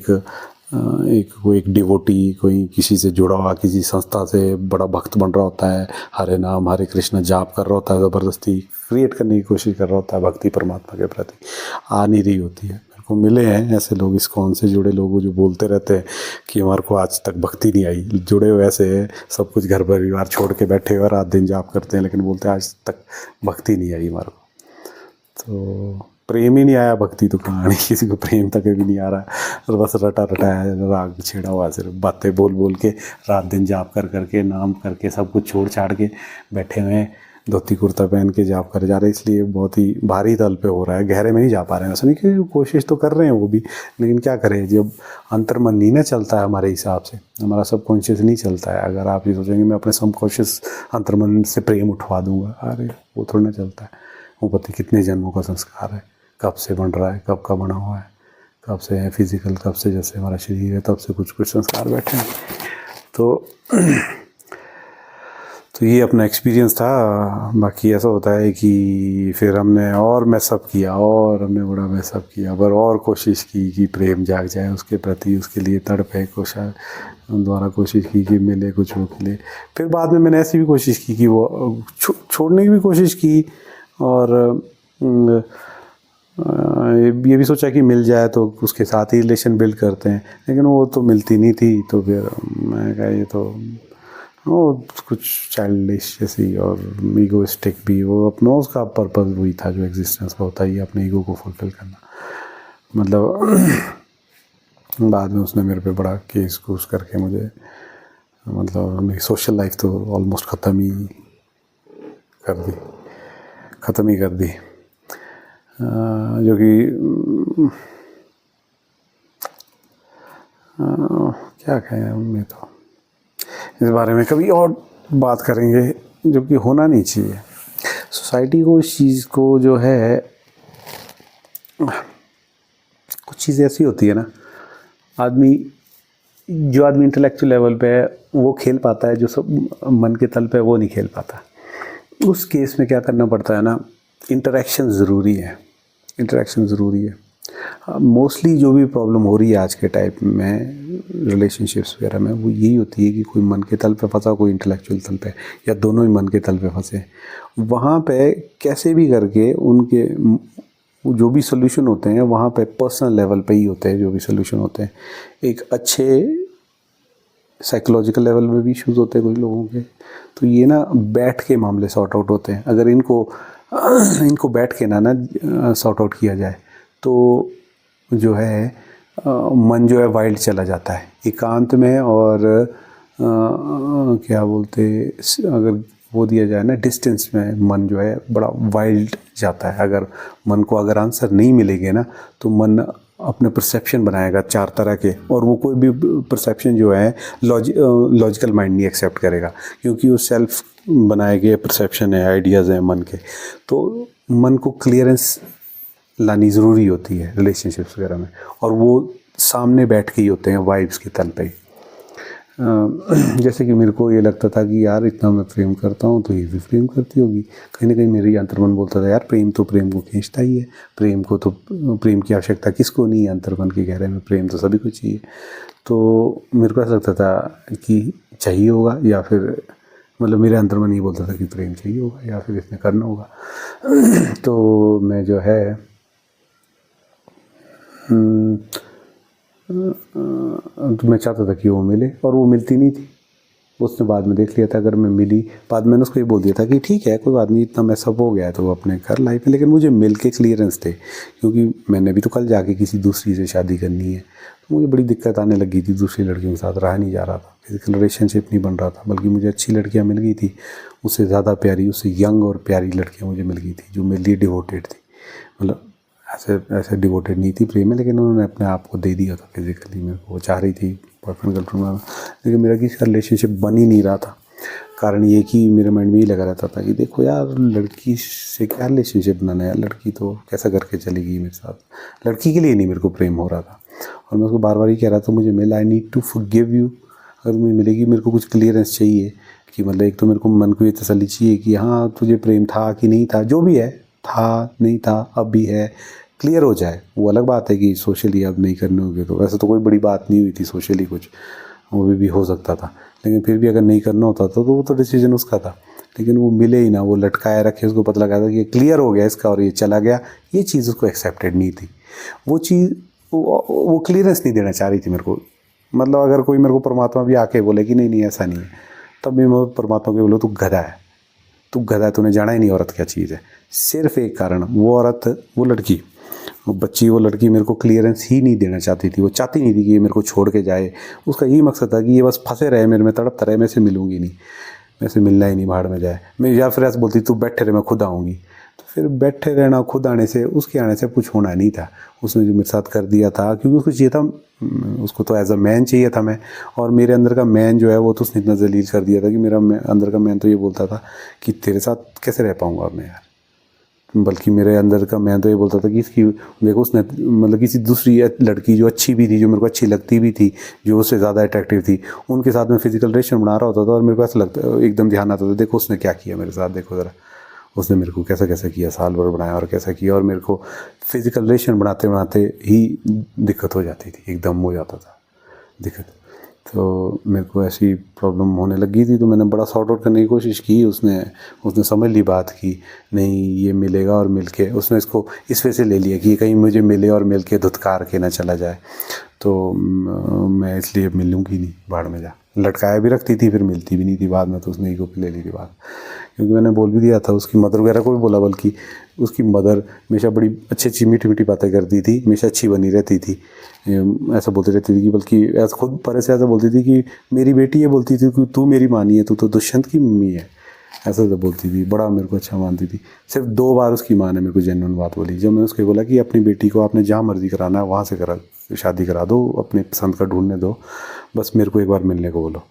कोई डिवोटी, कोई किसी से जुड़ा हुआ, किसी संस्था से बड़ा भक्त बन रहा होता है, हरे नाम हरे कृष्ण जाप कर रहा होता है, ज़बरदस्ती क्रिएट करने की कोशिश कर रहा होता है भक्ति परमात्मा के प्रति, आ नहीं रही होती है। मेरे को मिले हैं ऐसे लोग, इस्कॉन से जुड़े लोग जो बोलते रहते हैं कि हमारे को आज तक भक्ति नहीं आई। जुड़े हुए ऐसे हैं, सब कुछ घर परिवार छोड़ के बैठे हुए रात दिन जाप करते हैं, लेकिन बोलते हैं आज तक भक्ति नहीं आई हमारे को। तो प्रेम ही नहीं आया, भक्ति तो कहाँ नहीं, किसी को प्रेम तक भी नहीं आ रहा है। और बस रटा है, राग छेड़ा हुआ, सिर्फ बातें बोल के रात दिन जाप करके नाम करके सब कुछ छोड़ छाड़ के बैठे हुए हैं, धोती कुर्ता पहन के जाप कर जा रहे हैं। इसलिए बहुत ही भारी तल पे हो रहा है, गहरे में नहीं जा पा रहे हैं। ऐसा नहीं कि कोशिश तो कर रहे हैं वो भी, लेकिन क्या करें जब अंतर्मन नहीं ना चलता है हमारे हिसाब से, हमारा सबकॉन्शियस नहीं चलता है। अगर आप ये सोचेंगे मैं अपने सबकॉन्शियस अंतर्मन से प्रेम उठवा दूंगा, अरे वो थोड़ा ना चलता है। वो पता कितने जन्मों का संस्कार है, कब से बन रहा है, कब का बना हुआ है, कब से है फिजिकल, कब से जैसे हमारा शरीर है तब से कुछ संस्कार बैठे हैं। तो ये अपना एक्सपीरियंस था। बाकी ऐसा होता है कि फिर हमने और मैसअप किया, और हमने बड़ा मैसअप किया, पर और कोशिश की कि प्रेम जाग जाए उसके प्रति, उसके लिए तड़पे, दोबारा कोशिश की कि मिले कुछ वो के लिए। फिर बाद में मैंने ऐसी भी कोशिश की कि वो छोड़ने की भी कोशिश की, और ये भी सोचा कि मिल जाए तो उसके साथ ही रिलेशन बिल्ड करते हैं, लेकिन वो तो मिलती नहीं थी। तो फिर मैं कहा ये तो वो कुछ चाइल्डिश जैसी और ईगोइस्टिक भी, वो अपना उसका पर्पस वही था जो एग्जिस्टेंस का होता है, ये अपने ईगो को फुलफिल करना। मतलब बाद में उसने मेरे पे बड़ा केस कूस करके मुझे, मतलब मेरी सोशल लाइफ तो ऑलमोस्ट ख़त्म ही कर दी। जो कि क्या कहें, मैं तो इस बारे में कभी और बात करेंगे, जो कि होना नहीं चाहिए। सोसाइटी को इस चीज़ को जो है, कुछ चीज़ ऐसी होती है ना, जो आदमी इंटेलेक्चुअल लेवल पे है वो खेल पाता है, जो सब मन के तल पे वो नहीं खेल पाता। उस केस में क्या करना पड़ता है ना, इंटरेक्शन ज़रूरी है। मोस्टली जो भी प्रॉब्लम हो रही है आज के टाइप में रिलेशनशिप्स वगैरह में, वो यही होती है कि कोई मन के तल पे फंसा, कोई इंटेलेक्चुअल तल पे, या दोनों ही मन के तल पे फंसे। वहाँ पे कैसे भी करके उनके जो भी सोल्यूशन होते हैं वहाँ पे पर्सनल लेवल पे ही होते हैं। जो भी सोल्यूशन होते हैं, एक अच्छे साइकोलॉजिकल लेवल में भी इश्यूज़ होते हैं कोई लोगों के, तो ये ना बैठ के मामले सॉर्ट आउट होते हैं। अगर इनको बैठ के ना सॉर्ट आउट किया जाए तो जो है मन जो है वाइल्ड चला जाता है एकांत में, और क्या बोलते, अगर वो दिया जाए ना डिस्टेंस में, मन जो है बड़ा वाइल्ड जाता है। अगर मन को अगर आंसर नहीं मिलेंगे ना, तो मन अपने परसेप्शन बनाएगा 4 तरह के, और वो कोई भी परसेप्शन जो है लॉजिकल माइंड नहीं एक्सेप्ट करेगा, क्योंकि वो सेल्फ बनाए गए परसेप्शन है, आइडियाज़ हैं मन के। तो मन को क्लियरेंस लानी ज़रूरी होती है रिलेशनशिप्स वगैरह में, और वो सामने बैठ के ही होते हैं वाइब्स के तल पे ही। जैसे कि मेरे को ये लगता था कि यार इतना मैं प्रेम करता हूँ तो ये भी प्रेम करती होगी, कहीं ना कहीं मेरी अंतर्मन बोलता था यार प्रेम तो प्रेम को खींचता ही है, प्रेम को तो, प्रेम की आवश्यकता किसको नहीं है, अंतर्मन के गहरे में प्रेम तो सभी को चाहिए। तो मेरे को ऐसा लगता था कि चाहिए होगा, या फिर मतलब मेरे अंतर्मन ये बोलता था कि प्रेम चाहिए होगा या फिर इसमें करना होगा। तो मैं जो है तो मैं चाहता था कि वो मिले, और वो मिलती नहीं थी। उसने बाद में देख लिया था, अगर मैं मिली, बाद में मैंने उसको ये बोल दिया था कि ठीक है कोई बात नहीं, इतना मैसअप हो गया है तो अपने कर लाइफ में, लेकिन मुझे मिल के क्लियरेंस थे, क्योंकि मैंने भी तो कल जाके किसी दूसरी से शादी करनी है। तो मुझे बड़ी दिक्कत आने लगी थी, दूसरी लड़कियों के साथ रहा नहीं जा रहा था, फिजिकल रिलेशनशिप नहीं बन रहा था, बल्कि मुझे अच्छी लड़कियाँ मिल गई थी, उससे ज़्यादा प्यारी, उससे यंग और प्यारी लड़कियाँ मुझे मिल गई थी, जो मेरे लिए डिवोटेड थी। मतलब ऐसे डिवोटेड नहीं थी प्रेम में, लेकिन उन्होंने अपने आप को दे दिया था फिजिकली मेरे को। वो चाह रही थी बॉयफ्रेंड गर्लफ्रेंड में, लेकिन मेरा किसी का रिलेशनशिप बन ही नहीं रहा था। कारण ये कि मेरे माइंड में ये लगा रहता था कि देखो यार लड़की से क्या रिलेशनशिप बनाना है, लड़की तो कैसा करके चलेगी मेरे साथ, लड़की के लिए नहीं मेरे को प्रेम हो रहा था। और मैं उसको बार बार ही कह रहा था मुझे मिल, I need to forgive you, अगर मुझे मिलेगी मेरे को कुछ क्लियरेंस चाहिए कि मतलब एक तो मेरे को मन को ये तसल्ली चाहिए कि हाँ तुझे प्रेम था कि नहीं था, जो भी है, था नहीं था अब भी है, क्लियर हो जाए। वो अलग बात है कि सोशली अब नहीं करने होंगे, तो वैसे तो कोई बड़ी बात नहीं हुई थी सोशली, कुछ वो भी हो सकता था, लेकिन फिर भी अगर नहीं करना होता तो वो तो डिसीजन उसका था। लेकिन वो मिले ही ना, वो लटकाए रखे, उसको पता लगा था कि ये क्लियर हो गया इसका और ये चला गया, ये चीज़ उसको एक्सेप्टेड नहीं थी। वो चीज़ वो क्लियरेंस नहीं देना चाह रही थी मेरे को। मतलब अगर कोई मेरे को परमात्मा भी आके बोले कि नहीं नहीं ऐसा नहीं है, तब भी मैं परमात्मा को बोलूँ तू गधा है, तू गधा है, तूने जाना ही नहीं औरत क्या चीज़ है। सिर्फ एक कारण, वो औरत, वो लड़की, वो बच्ची, वो लड़की मेरे को क्लियरेंस ही नहीं देना चाहती थी। वो चाहती नहीं थी कि ये मेरे को छोड़ के जाए, उसका यही मकसद था कि ये बस फंसे रहे मेरे में, तड़पता रहे, मैं से मिलूंगी नहीं, मैं से मिलना ही नहीं, भाड़ में जाए। मैं या फिर ऐसे बोलती तू बैठे रहे मैं खुद आऊँगी, तो फिर बैठे रहना, खुद आने से, उसके आने से कुछ होना नहीं था। उसने जो मेरे साथ कर दिया था, क्योंकि उसको चाहिए था, उसको तो एज अ मैन चाहिए था मैं, और मेरे अंदर का मैन जो है वो तो उसने इतना जलील कर दिया था कि मेरा अंदर का मैन तो ये बोलता था कि तेरे साथ कैसे रह पाऊँगा अब मैं यार। बल्कि मेरे अंदर का मैं तो ये बोलता था कि इसकी देखो, उसने मतलब किसी दूसरी लड़की जो अच्छी भी थी, जो मेरे को अच्छी लगती भी थी, जो उससे ज़्यादा अट्रैक्टिव थी, उनके साथ में फिजिकल रिलेशन बना रहा होता था, और मेरे को ऐसा लगता, एकदम ध्यान आता था देखो उसने क्या किया मेरे साथ, देखो ज़रा उसने मेरे को कैसा कैसा किया, साल भर बनाया और कैसा किया, और मेरे को फिजिकल रिलेशन बनाते बनाते ही दिक्कत हो जाती थी, एकदम हो जाता था दिक्कत। तो मेरे को ऐसी प्रॉब्लम होने लगी थी, तो मैंने बड़ा सॉर्ट आउट करने की कोशिश की। उसने समझ ली बात की, नहीं ये मिलेगा, और मिल के उसने इसको इस वजह से ले लिया कि कहीं मुझे मिले और मिल के धुतकार के ना चला जाए, तो मैं इसलिए मिलूँगी नहीं, भाड़ में जा। लटकाया भी रखती थी, फिर मिलती भी नहीं थी, बाद में तो उसने ईगो पे ले ली थी बात, क्योंकि मैंने बोल भी दिया था, उसकी मदर वगैरह को भी बोला, बल्कि उसकी मदर हमेशा बड़ी अच्छी अच्छी मीठी मीठी बातें करती थी, हमेशा अच्छी बनी रहती थी, ऐसा बोलती रहती थी कि, बल्कि ऐसा खुद पर से ऐसा बोलती थी कि मेरी बेटी ये बोलती थी कि तू मेरी माँ नहीं है, तू तो दुष्यंत की मम्मी है, ऐसा तो बोलती थी, बड़ा मेरे को अच्छा मानती थी। सिर्फ 2 बार उसकी माँ ने मेरे को जेन्युइन बात बोली, जब मैंने उसको बोला कि अपनी बेटी को आपने जहाँ मर्जी कराना है वहाँ से करा, शादी करा दो, अपने पसंद का ढूंढने दो, बस मेरे को एक बार मिलने को बोलो,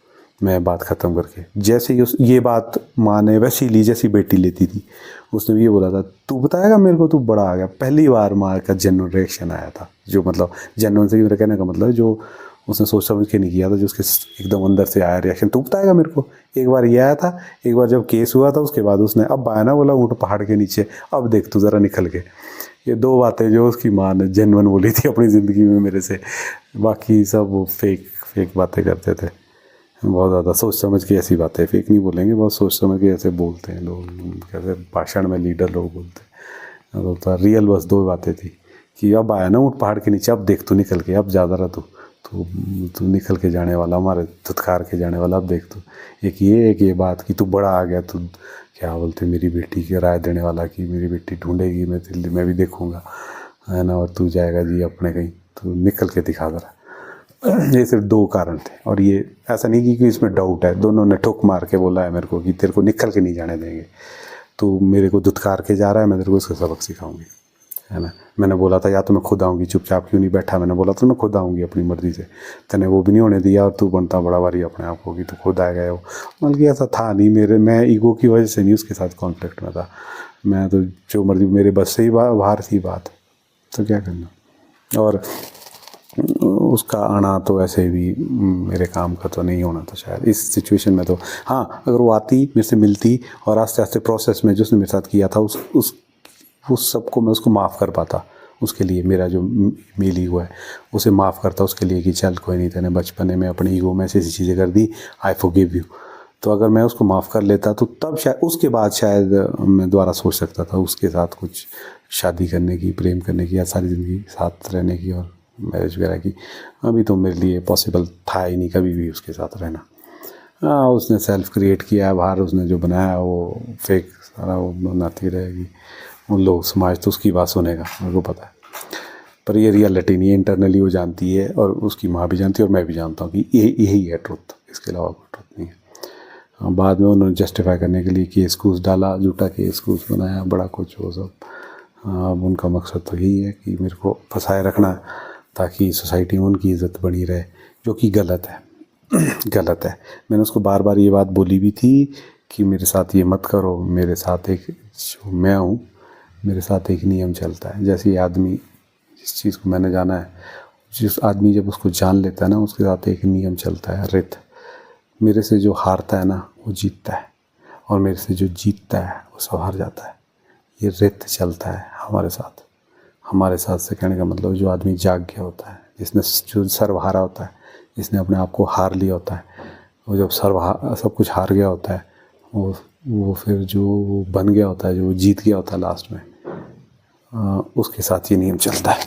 मैं बात ख़त्म करके। जैसे ही ये बात माँ ने वैसी ली जैसी बेटी लेती थी। उसने भी ये बोला था तू बताएगा मेरे को, तू बड़ा आ गया। पहली बार माँ का जेन्युइन रिएक्शन आया था, जो मतलब जेन्युइन से मेरा कहने का मतलब जो उसने सोच समझ के नहीं किया था, जो उसके एकदम अंदर से आया रिएक्शन, तू बताएगा मेरे को। एक बार ये आया था, एक बार जब केस हुआ था उसके बाद उसने अब आया ना, बोला ऊँट पहाड़ के नीचे, अब देख तू ज़रा निकल के। ये 2 बातें जो उसकी माँ ने जेन्युइन बोली थी अपनी ज़िंदगी में मेरे से, बाकी सब वो फेक बातें करते थे। बहुत ज़्यादा सोच समझ के ऐसी बातें, फेक नहीं बोलेंगे, बहुत सोच समझ के ऐसे बोलते हैं लोग, कैसे भाषण में लीडर लोग बोलते हैं। तो रियल बस 2 बातें थी कि अब आया ना ऊँट पहाड़ के नीचे, अब देख तू निकल के, अब ज़्यादा रहा तू निकल के जाने वाला, हमारे धुतकार के जाने वाला, अब देख तू। एक ये बात कि तू बड़ा आ गया, तू क्या बोलते मेरी बेटी की राय देने वाला कि मेरी बेटी ढूंढेगी, मैं भी देखूँगा। है ना, और तू जाएगा जी अपने कहीं, तू निकल के दिखा ज़रा। ये सिर्फ 2 कारण थे, और ये ऐसा नहीं कि इसमें डाउट है, दोनों ने ठोक मार के बोला है मेरे को कि तेरे को निकल के नहीं जाने देंगे, तू मेरे को धुतकार के जा रहा है, मैं तेरे को इसका सबक सिखाऊंगी, है ना। मैंने बोला था या तो मैं खुद आऊँगी, चुपचाप क्यों नहीं बैठा, मैंने बोला था मैं खुद आऊँगी अपनी मर्ज़ी से, तूने वो भी नहीं होने दिया, और तू बनता बड़ा भारी अपने आप को कि तू खुद आ गया हो। बल्कि ऐसा था नहीं, मैं ईगो की वजह से नहीं उसके साथ कॉन्फ्लिक्ट में था, मैं तो जो मर्ज़ी, मेरे बस से ही बाहर थी बात, तो क्या करना। और उसका आना तो ऐसे भी मेरे काम का तो नहीं होना था शायद इस सिचुएशन में। तो हाँ, अगर वो आती, मेरे से मिलती, और आस्ते आस्ते प्रोसेस में जो उसने मेरे साथ किया था उस सबको मैं उसको माफ़ कर पाता, उसके लिए मेरा जो मेल ईगो है उसे माफ़ करता उसके लिए कि चल कोई नहीं, तेने बचपने में अपने ईगो में ऐसी चीज़ें कर दी, आई फॉरगिव यू। तो अगर मैं उसको माफ़ कर लेता तो तब शायद उसके बाद शायद मैं दोबारा सोच सकता था उसके साथ कुछ शादी करने की, प्रेम करने की, या सारी ज़िंदगी साथ रहने की और मैरिज वगैरह की। अभी तो मेरे लिए पॉसिबल था ही नहीं कभी भी उसके साथ रहना। हाँ, उसने सेल्फ क्रिएट किया है बाहर, उसने जो बनाया वो फेक सारा वो बनाती रहेगी, उन लोग समाज तो उसकी बात सुनेगा, मेरे को पता है। पर ये रियलिटी नहीं है, इंटरनली वो जानती है, और उसकी माँ भी जानती है, और मैं भी जानता हूँ कि यही है ट्रुथ, इसके अलावा कोई ट्रुथ नहीं है। बाद में उन्होंने जस्टिफाई करने के लिए केस कूस डाला, झूठा केस कूस बनाया, बड़ा कुछ वो सब। अब उनका मकसद तो यही है कि मेरे को फंसाए रखना, ताकि सोसाइटी में उनकी इज़्ज़त बनी रहे, जो कि गलत है। गलत है। मैंने उसको बार बार ये बात बोली भी थी कि मेरे साथ ये मत करो, मेरे साथ एक जो मैं हूँ, मेरे साथ एक नियम चलता है। जैसे ये आदमी, जिस चीज़ को मैंने जाना है, जिस आदमी जब उसको जान लेता है ना, उसके साथ एक नियम चलता है, रित। मेरे से जो हारता है ना वो जीतता है, और मेरे से जो जीतता है वो सब हार जाता है। ये रित चलता है हमारे साथ। हमारे साथ से कहने का मतलब जो आदमी जाग गया होता है, जिसने जो सर्व हारा होता है, जिसने अपने आप को हार लिया होता है, वो जब सब कुछ हार गया होता है, वो फिर जो बन गया होता है, जो जीत गया होता है लास्ट में, उसके साथ ये नियम चलता है।